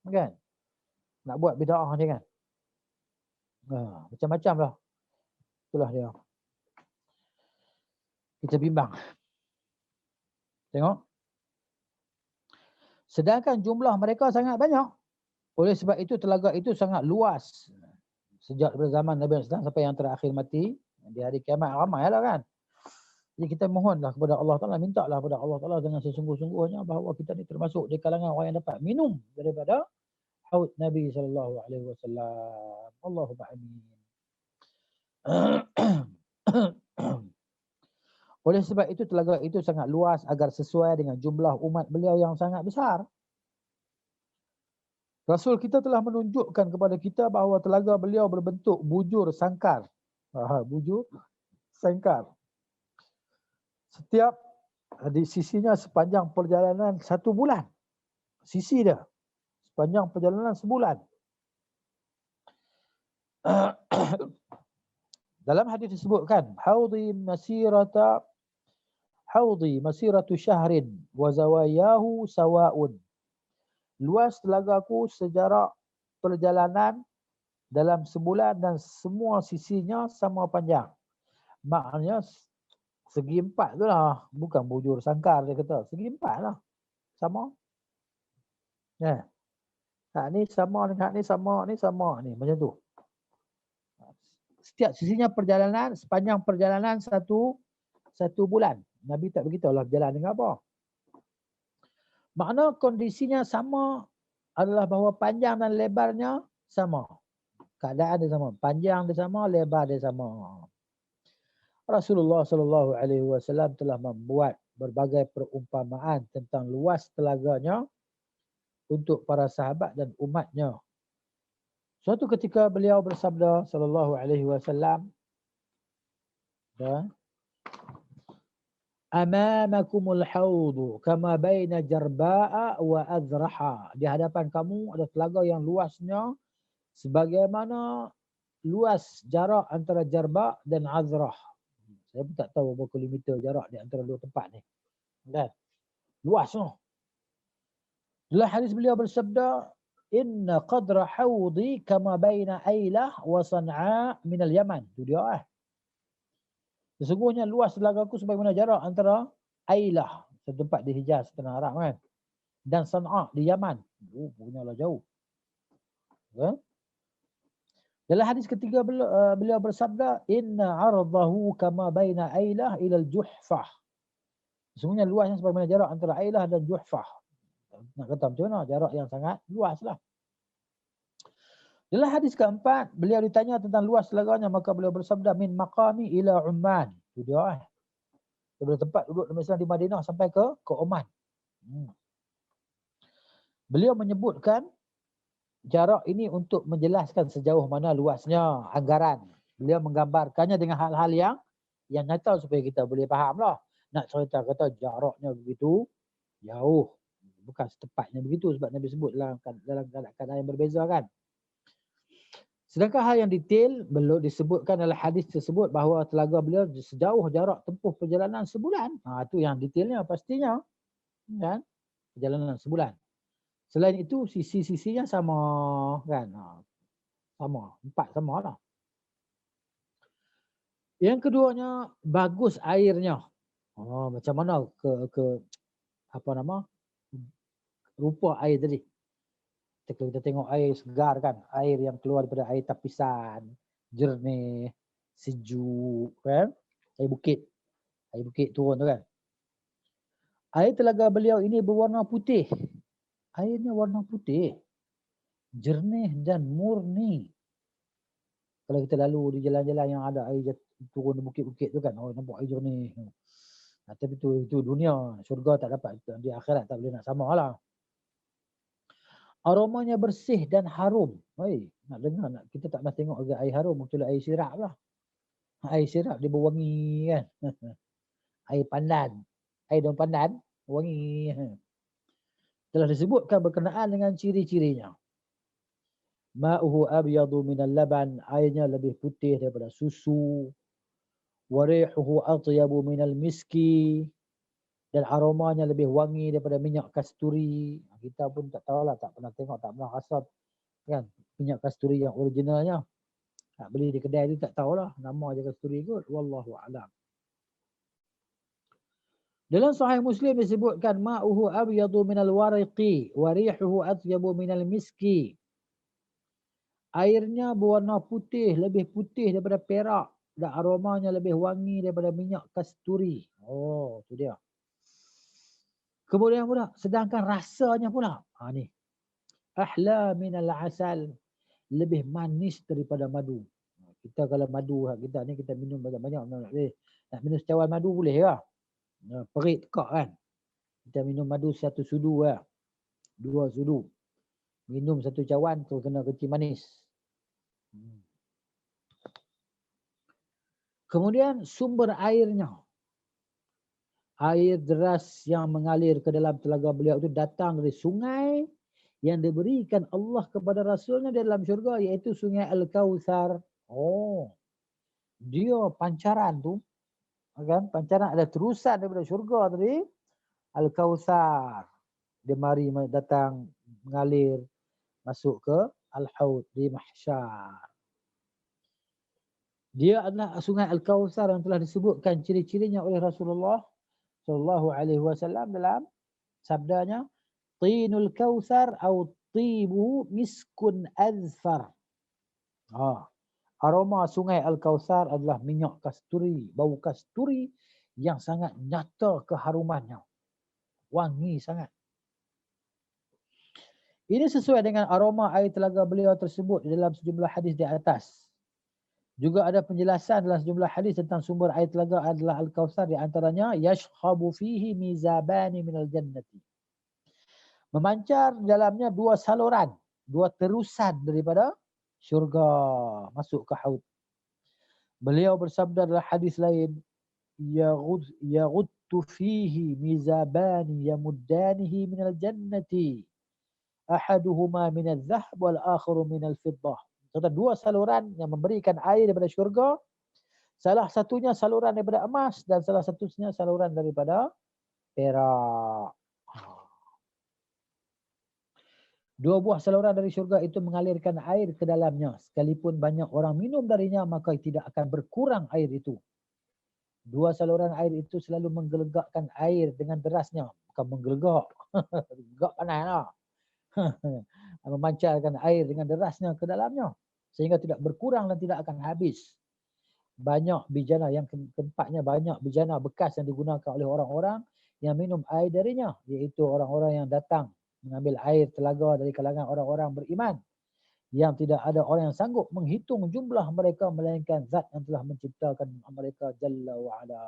Kan? Nak buat bid'ah ni kan. Macam-macam lah. Itulah dia. Kita bimbang. Tengok. Sedangkan jumlah mereka sangat banyak. Oleh sebab itu telaga itu sangat luas. Sejak daripada zaman Nabi SAW sampai yang terakhir mati. Di hari kiamat ramai lah kan. Jadi kita mohonlah kepada Allah Ta'ala, mintalah kepada Allah Ta'ala dengan sesungguh-sungguhnya bahawa kita ni termasuk di kalangan orang yang dapat minum daripada haud Nabi SAW. Allahumma amin. Oleh sebab itu telaga itu sangat luas agar sesuai dengan jumlah umat beliau yang sangat besar. Rasul kita telah menunjukkan kepada kita bahawa telaga beliau berbentuk bujur sangkar. Bujur sangkar. Setiap di sisinya sepanjang perjalanan 1 bulan. Sisi dia sepanjang perjalanan sebulan. Dalam hadis disebutkan, haudi masiratu syahrin wa zawayahu sawa'un. Luas telagaku sejarak perjalanan dalam sebulan dan semua sisinya sama panjang. Maknanya segi 4 tu lah. Bukan bujur sangkar dia kata. Segi 4 lah. Sama. Hak ni sama dengan hak ni sama. Ni sama ni. Macam tu. Setiap sisinya perjalanan, sepanjang perjalanan satu bulan. Nabi tak beritahu lah berjalan dengan apa. Makna kondisinya sama adalah bahawa panjang dan lebarnya sama. Keadaan dia sama. Panjang dia sama, lebar dia sama. Rasulullah SAW telah membuat berbagai perumpamaan tentang luas telaganya untuk para sahabat dan umatnya. Suatu ketika beliau bersabda SAW, amamakumul haudu kama baina jarba'a wa azraha. Di hadapan kamu ada telaga yang luasnya sebagaimana luas jarak antara jarba' dan azrah. Saya pun tak tahu berapa kilometer jarak di antara dua tempat ni. Kan? Luas tu. Dalam hadis beliau bersabda, "Inna qadra hawdi kama baina Ailah wa San'a min al-Yaman." Itu dia Sesungguhnya luas telagaku sebagaimana jarak antara Ailah, satu tempat di Hijaz, Tanah Arab kan, dan San'a di Yaman. Punyalah jauh. Ya? Dalam hadis ketiga beliau bersabda, "Inna 'ardahu kama baina Ailah ila al-Juhfah." Sesungguhnya luasnya sebagaimana jarak antara Ailah dan Juhfah. Nak kata macam mana? Jarak yang sangat luas lah. Dalam hadis keempat, beliau ditanya tentang luas telaganya, maka beliau bersabda, "Min maqami ila Umman." Itu dia Daripada tempat duduk Nabi SAW di Madinah sampai ke Oman. Beliau menyebutkan jarak ini untuk menjelaskan sejauh mana luasnya anggaran. Beliau menggambarkannya dengan hal-hal yang nyata supaya kita boleh faham lah. Nak cerita kata jaraknya begitu jauh. Bukan setepatnya begitu sebab Nabi sebut dalam keadaan yang berbeza kan. Sedangkan hal yang detail belum disebutkan dalam hadis tersebut bahawa telaga beliau sejauh jarak tempuh perjalanan sebulan. Itu yang detailnya pastinya. Kan? Perjalanan sebulan. Selain itu sisi-sisinya sama kan. Sama, 4 sama lah. Yang keduanya bagus airnya. Macam mana rupa air tadi. Kalau kita tengok air segar kan, air yang keluar daripada air tapisan, jernih, sejuk kan, air bukit turun tu kan. Air telaga beliau ini berwarna putih. Airnya warna putih, jernih dan murni. Kalau kita lalu di jalan-jalan yang ada air turun di bukit-bukit tu kan, nampak air jernih. Tapi itu dunia, syurga tak dapat, di akhirat tak boleh nak sama lah. Aromanya bersih dan harum. Nak dengar, kita tak pernah tengok agak air harum, kecuali air sirap lah. Air sirap dia berwangi kan. Air pandan, air daun pandan, wangi. Telah disebutkan berkenaan dengan ciri-cirinya. Ma'uhu abyadu minal laban, airnya lebih putih daripada susu. Warihuhu atyabu minal miski, dan aromanya lebih wangi daripada minyak kasturi. Kita pun tak tahulah, tak pernah tengok, tak pernah rasa kan minyak kasturi yang originalnya. Nak beli di kedai tu tak tahulah, nama je kasturi kot, wallahu a'lam. Dalam Sahih Muslim disebutkan ma'uhu abyadu minal wariqi wa rihuhu atyabu minal miski. Airnya berwarna putih, lebih putih daripada perak, dan aromanya lebih wangi daripada minyak kasturi. Tu dia. Kemudian pula, sedangkan rasanya pula, ni. Ahla minal asal, lebih manis daripada madu. Kita kalau madu kita ni kita minum banyak-banyak, nak minum secawan madu boleh lah. Perit tekak kan. Kita minum madu 1 sudu lah. 2 sudu. Minum 1 cawan tu kena kecil manis. Kemudian sumber airnya. Air deras yang mengalir ke dalam telaga beliau itu datang dari sungai yang diberikan Allah kepada Rasulnya di dalam syurga, iaitu sungai Al-Kawthar. Dia pancaran tu. Kan? Pancaran ada terusan daripada syurga tadi. Al-Kawthar. Dia mari datang mengalir masuk ke Al-Haud di Mahsyar. Dia adalah sungai Al-Kawthar yang telah disebutkan ciri-cirinya oleh Rasulullah sallallahu alaihi wasallam dalam sabdanya, tinul kautsar atau tibuhu miskun azfar. Aroma sungai Al-Kawthar adalah minyak kasturi, bau kasturi yang sangat nyata keharumannya. Wangi sangat. Ini sesuai dengan aroma air telaga beliau tersebut dalam sejumlah hadis di atas. Juga ada penjelasan dalam sejumlah hadis tentang sumber air telaga adalah Al-Kawthar, di antaranya yashkhabu fihi mizabani minal jannati. Memancar dalamnya 2 saluran, 2 terusan daripada syurga masuk ke haud. Beliau bersabda dalam hadis lain, yaghuttu fihi mizabani yamuddanihi minal jannati. Ahaduhuma minal dhahab wal akharu minal fiddah. Serta 2 saluran yang memberikan air daripada syurga. Salah satunya saluran daripada emas dan salah satunya saluran daripada perak. Dua buah saluran dari syurga itu mengalirkan air ke dalamnya. Sekalipun banyak orang minum darinya, maka tidak akan berkurang air itu. Dua saluran air itu selalu menggelegakkan air dengan derasnya. Bukan menggelegak. Gelegak panas lah. Memancarkan air dengan derasnya ke dalamnya. Sehingga tidak berkurang dan tidak akan habis. Banyak bijana yang tempatnya banyak bijana bekas yang digunakan oleh orang-orang yang minum air darinya. Iaitu orang-orang yang datang mengambil air telaga dari kalangan orang-orang beriman. Yang tidak ada orang yang sanggup menghitung jumlah mereka melainkan zat yang telah menciptakan mereka Jalla wa'ala.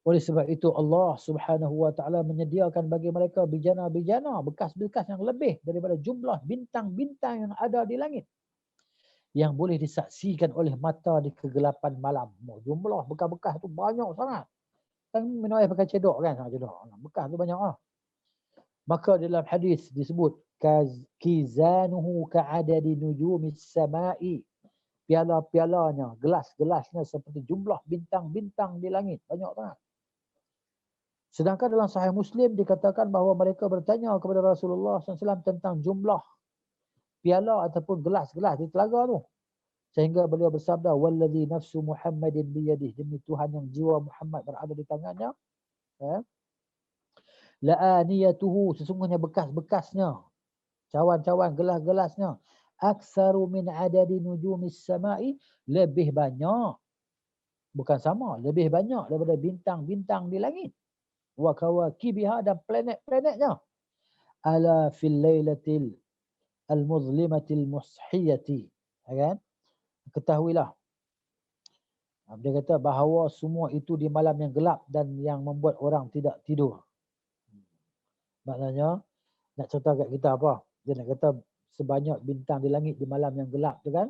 Oleh sebab itu Allah subhanahu wa ta'ala menyediakan bagi mereka bijana-bijana bekas-bekas yang lebih daripada jumlah bintang-bintang yang ada di langit. Yang boleh disaksikan oleh mata di kegelapan malam. Jumlah bekas-bekas tu banyak sangat. Kan minum air pakai cedok kan? Cedok. Bekas tu banyak lah. Maka dalam hadis disebut kizanuhu ka'adadi nujumis sama'i. Piala-pialanya, gelas-gelasnya seperti jumlah bintang-bintang di langit. Banyak sangat. Sedangkan dalam Sahih Muslim dikatakan bahawa mereka bertanya kepada Rasulullah SAW tentang jumlah piala ataupun gelas-gelas di telaga tu. Sehingga beliau bersabda, "Wallazi nafsu Muhammadin biyadihi." Demi Tuhan yang jiwa Muhammad berada di tangannya. La'aniyatuhu, sesungguhnya bekas-bekasnya, cawan-cawan gelas-gelasnya, aksaru min adadi nujumis sama'i, lebih banyak, bukan sama, lebih banyak daripada bintang-bintang di langit. Wa kawakibiha, dan planet-planetnya. Ala fil lailatil al-muzlimatil mushiyati. Kan? Ketahuilah. Dia kata bahawa semua itu di malam yang gelap dan yang membuat orang tidak tidur. Maknanya, nak cerita kat kita apa? Dia nak kata sebanyak bintang di langit di malam yang gelap tu kan.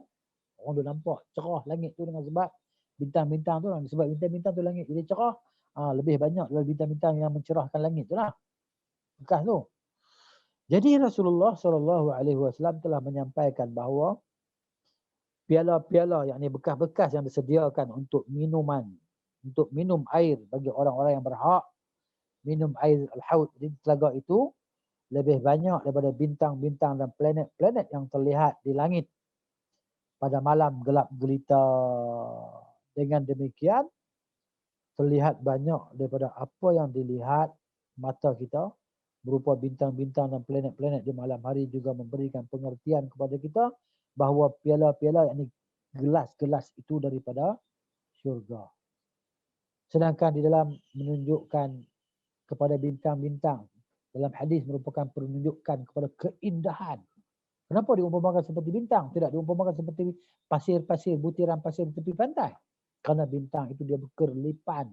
Orang tu nampak cerah langit tu dengan sebab bintang-bintang tu. Sebab bintang-bintang tu langit jadi cerah. Lebih banyak daripada bintang-bintang yang mencerahkan langit tu lah. Bekas tu. Jadi Rasulullah SAW telah menyampaikan bahawa piala-piala, yakni bekas-bekas yang disediakan untuk minuman, untuk minum air bagi orang-orang yang berhak minum air al-haud di telaga itu, lebih banyak daripada bintang-bintang dan planet-planet yang terlihat di langit pada malam gelap gelita. Dengan demikian, terlihat banyak daripada apa yang dilihat mata kita berupa bintang-bintang dan planet-planet di malam hari, juga memberikan pengertian kepada kita bahawa piala-piala, yakni gelas-gelas itu daripada syurga. Sedangkan di dalam menunjukkan kepada bintang-bintang, dalam hadis merupakan penunjukan kepada keindahan. Kenapa diumpamakan seperti bintang? Tidak diumpamakan seperti pasir-pasir, butiran pasir di tepi pantai. Kerana bintang itu dia berkelipan,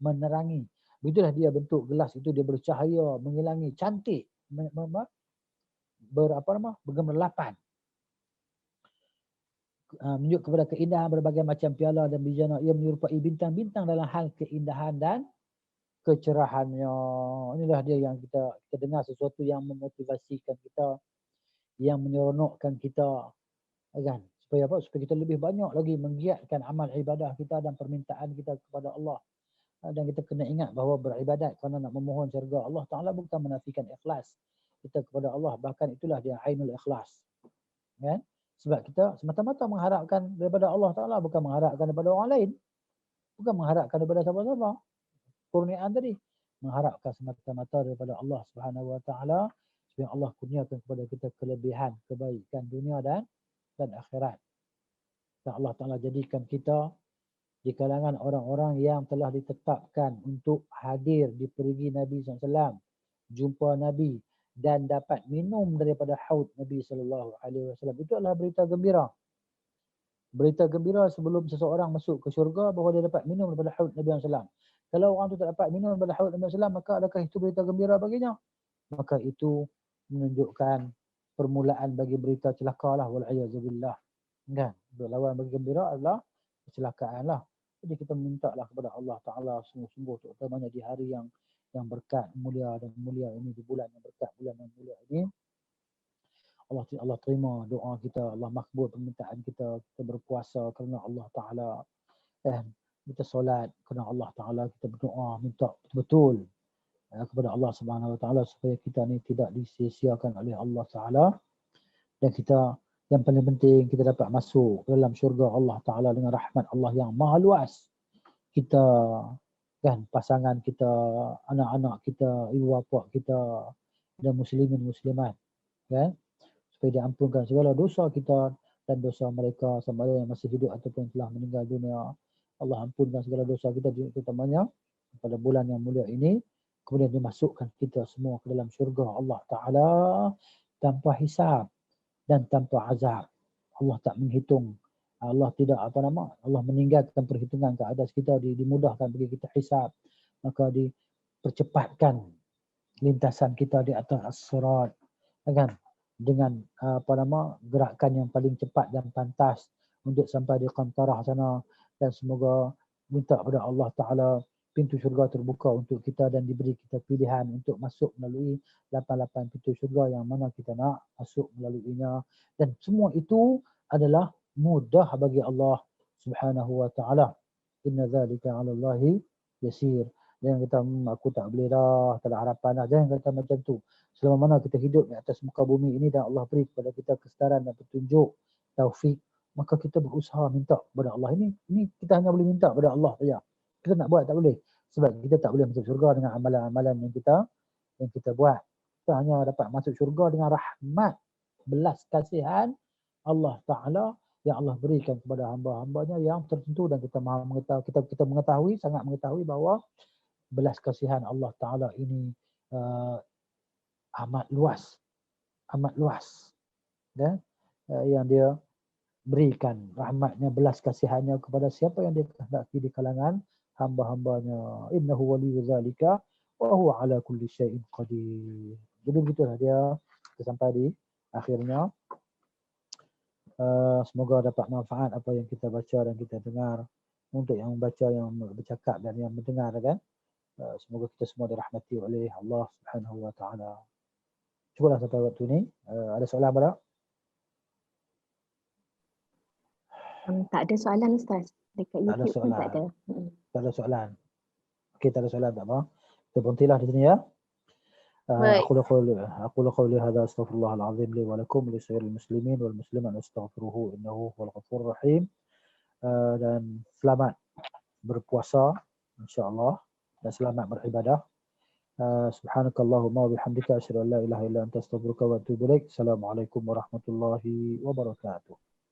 menerangi. Begitulah dia bentuk gelas itu, dia bercahaya, mengilangi, cantik, bergemerlapan. Menunjuk kepada keindahan berbagai macam piala dan bijana. Ia menyerupai bintang-bintang dalam hal keindahan dan kecerahannya. Inilah dia yang kita dengar sesuatu yang memotivasikan kita, yang menyeronokkan kita, kan? Supaya apa? Supaya kita lebih banyak lagi menggiatkan amal ibadah kita dan permintaan kita kepada Allah. Dan kita kena ingat bahawa beribadat kerana nak memohon syurga Allah Ta'ala bukan menafikan ikhlas kita kepada Allah. Bahkan itulah dia ainul ikhlas. Kan? Sebab kita semata-mata mengharapkan daripada Allah Ta'ala, bukan mengharapkan daripada orang lain. Bukan mengharapkan daripada siapa-siapa. Kurniaan tadi, mengharapkan semata-mata daripada Allah Subhanahu wa taala, supaya Allah kurniakan kepada kita kelebihan, kebaikan dunia dan akhirat. Dan Allah Taala jadikan kita di kalangan orang-orang yang telah ditetapkan untuk hadir di perigi Nabi SAW, jumpa Nabi dan dapat minum daripada haud Nabi SAW. Itu adalah berita gembira. Berita gembira sebelum seseorang masuk ke syurga bahawa dia dapat minum daripada haud Nabi SAW. Kalau orang tu tak dapat minum daripada haud Nabi SAW, maka adakah itu berita gembira baginya? Maka itu menunjukkan permulaan bagi berita celaka lah. Wal'ayazubillah. Kan? Lawan bagi gembira adalah kecelakaan lah. Jadi kita minta lah kepada Allah Ta'ala sungguh-sungguh, terutamanya di hari yang berkat, mulia dan mulia ini, di bulan yang berkat, bulan yang mulia ini. Allah terima doa kita, Allah makbul permintaan kita, kita berpuasa kerana Allah Ta'ala, kita solat kerana Allah Ta'ala, kita berdoa, minta betul-betul kepada Allah Subhanahu Wa Ta'ala supaya kita ni tidak disia-siakan oleh Allah Ta'ala, dan kita yang paling penting kita dapat masuk dalam syurga Allah Ta'ala dengan rahmat Allah yang maha luas. Kita kan, pasangan kita, anak-anak kita, ibu bapa kita, dan muslimin muslimat kan, supaya diampunkan segala dosa kita dan dosa mereka sama ada yang masih hidup ataupun telah meninggal dunia. Allah ampunkan segala dosa kita, terutamanya pada bulan yang mulia ini. Kemudian dimasukkan kita semua ke dalam syurga Allah Ta'ala tanpa hisab dan tanpa azab. Allah tak menghitung. Allah tidak Allah meninggalkan perhitungan ke atas kita, dimudahkan bagi kita hisab. Maka dipercepatkan lintasan kita di atas as-sirat, kan? Dengan gerakan yang paling cepat dan pantas untuk sampai di qantarah sana, dan semoga minta kepada Allah Ta'ala pintu syurga terbuka untuk kita dan diberi kita pilihan untuk masuk melalui 88 pintu syurga yang mana kita nak masuk melaluinya, dan semua itu adalah mudah bagi Allah Subhanahu Wa Ta'ala. Inna dzalika 'ala Allahi yasir. Jangan kata aku tak boleh dah, tak ada harapan dah. Jangan kata macam tu. Selama mana kita hidup di atas muka bumi ini dan Allah beri kepada kita kesedaran dan petunjuk, taufik, maka kita berusaha minta kepada Allah. Ini kita hanya boleh minta kepada Allah saja. Kita nak buat tak boleh. Sebab kita tak boleh masuk syurga dengan amalan-amalan yang kita buat. Kita hanya dapat masuk syurga dengan rahmat, belas kasihan Allah Ta'ala yang Allah berikan kepada hamba-hambanya yang tertentu, dan kita mahu mengetahui, kita mengetahui, sangat mengetahui bahawa belas kasihan Allah Ta'ala ini amat luas dan yang dia berikan rahmatnya, belas kasihannya kepada siapa yang dia kehendaki di kalangan hamba-hambanya. Innahu waliyyu dzalika wa huwa ala kulli syai'in qadir. Jadi begitulah dia, kita sampai di akhirnya. Semoga dapat manfaat apa yang kita baca dan kita dengar. Untuk yang membaca, yang bercakap dan yang mendengar kan, semoga kita semua dirahmati oleh Allah Subhanahu Wa Ta'ala. Cukuplah sampai waktu ini. Ada soalan pada? Tak ada soalan Ustaz. Dekat Tak ada YouTube pun soalan. tak ada. Tak ada soalan. Okey, tak ada soalan, tak apa. Kita berhentilah di sini ya. Baik. أقول قولي هذا أستغفر الله العظيم لي ولكم ولسائر المسلمين والمسلمات أستغفروه إنه هو الغفور الرحيم. Dan selamat berpuasa insya-Allah, dan selamat beribadah. Subhanakallahumma wa bihamdika asyhadu an la ilaha illa anta astaghfiruka wa atubu ilaik. Assalamualaikum warahmatullahi wabarakatuh.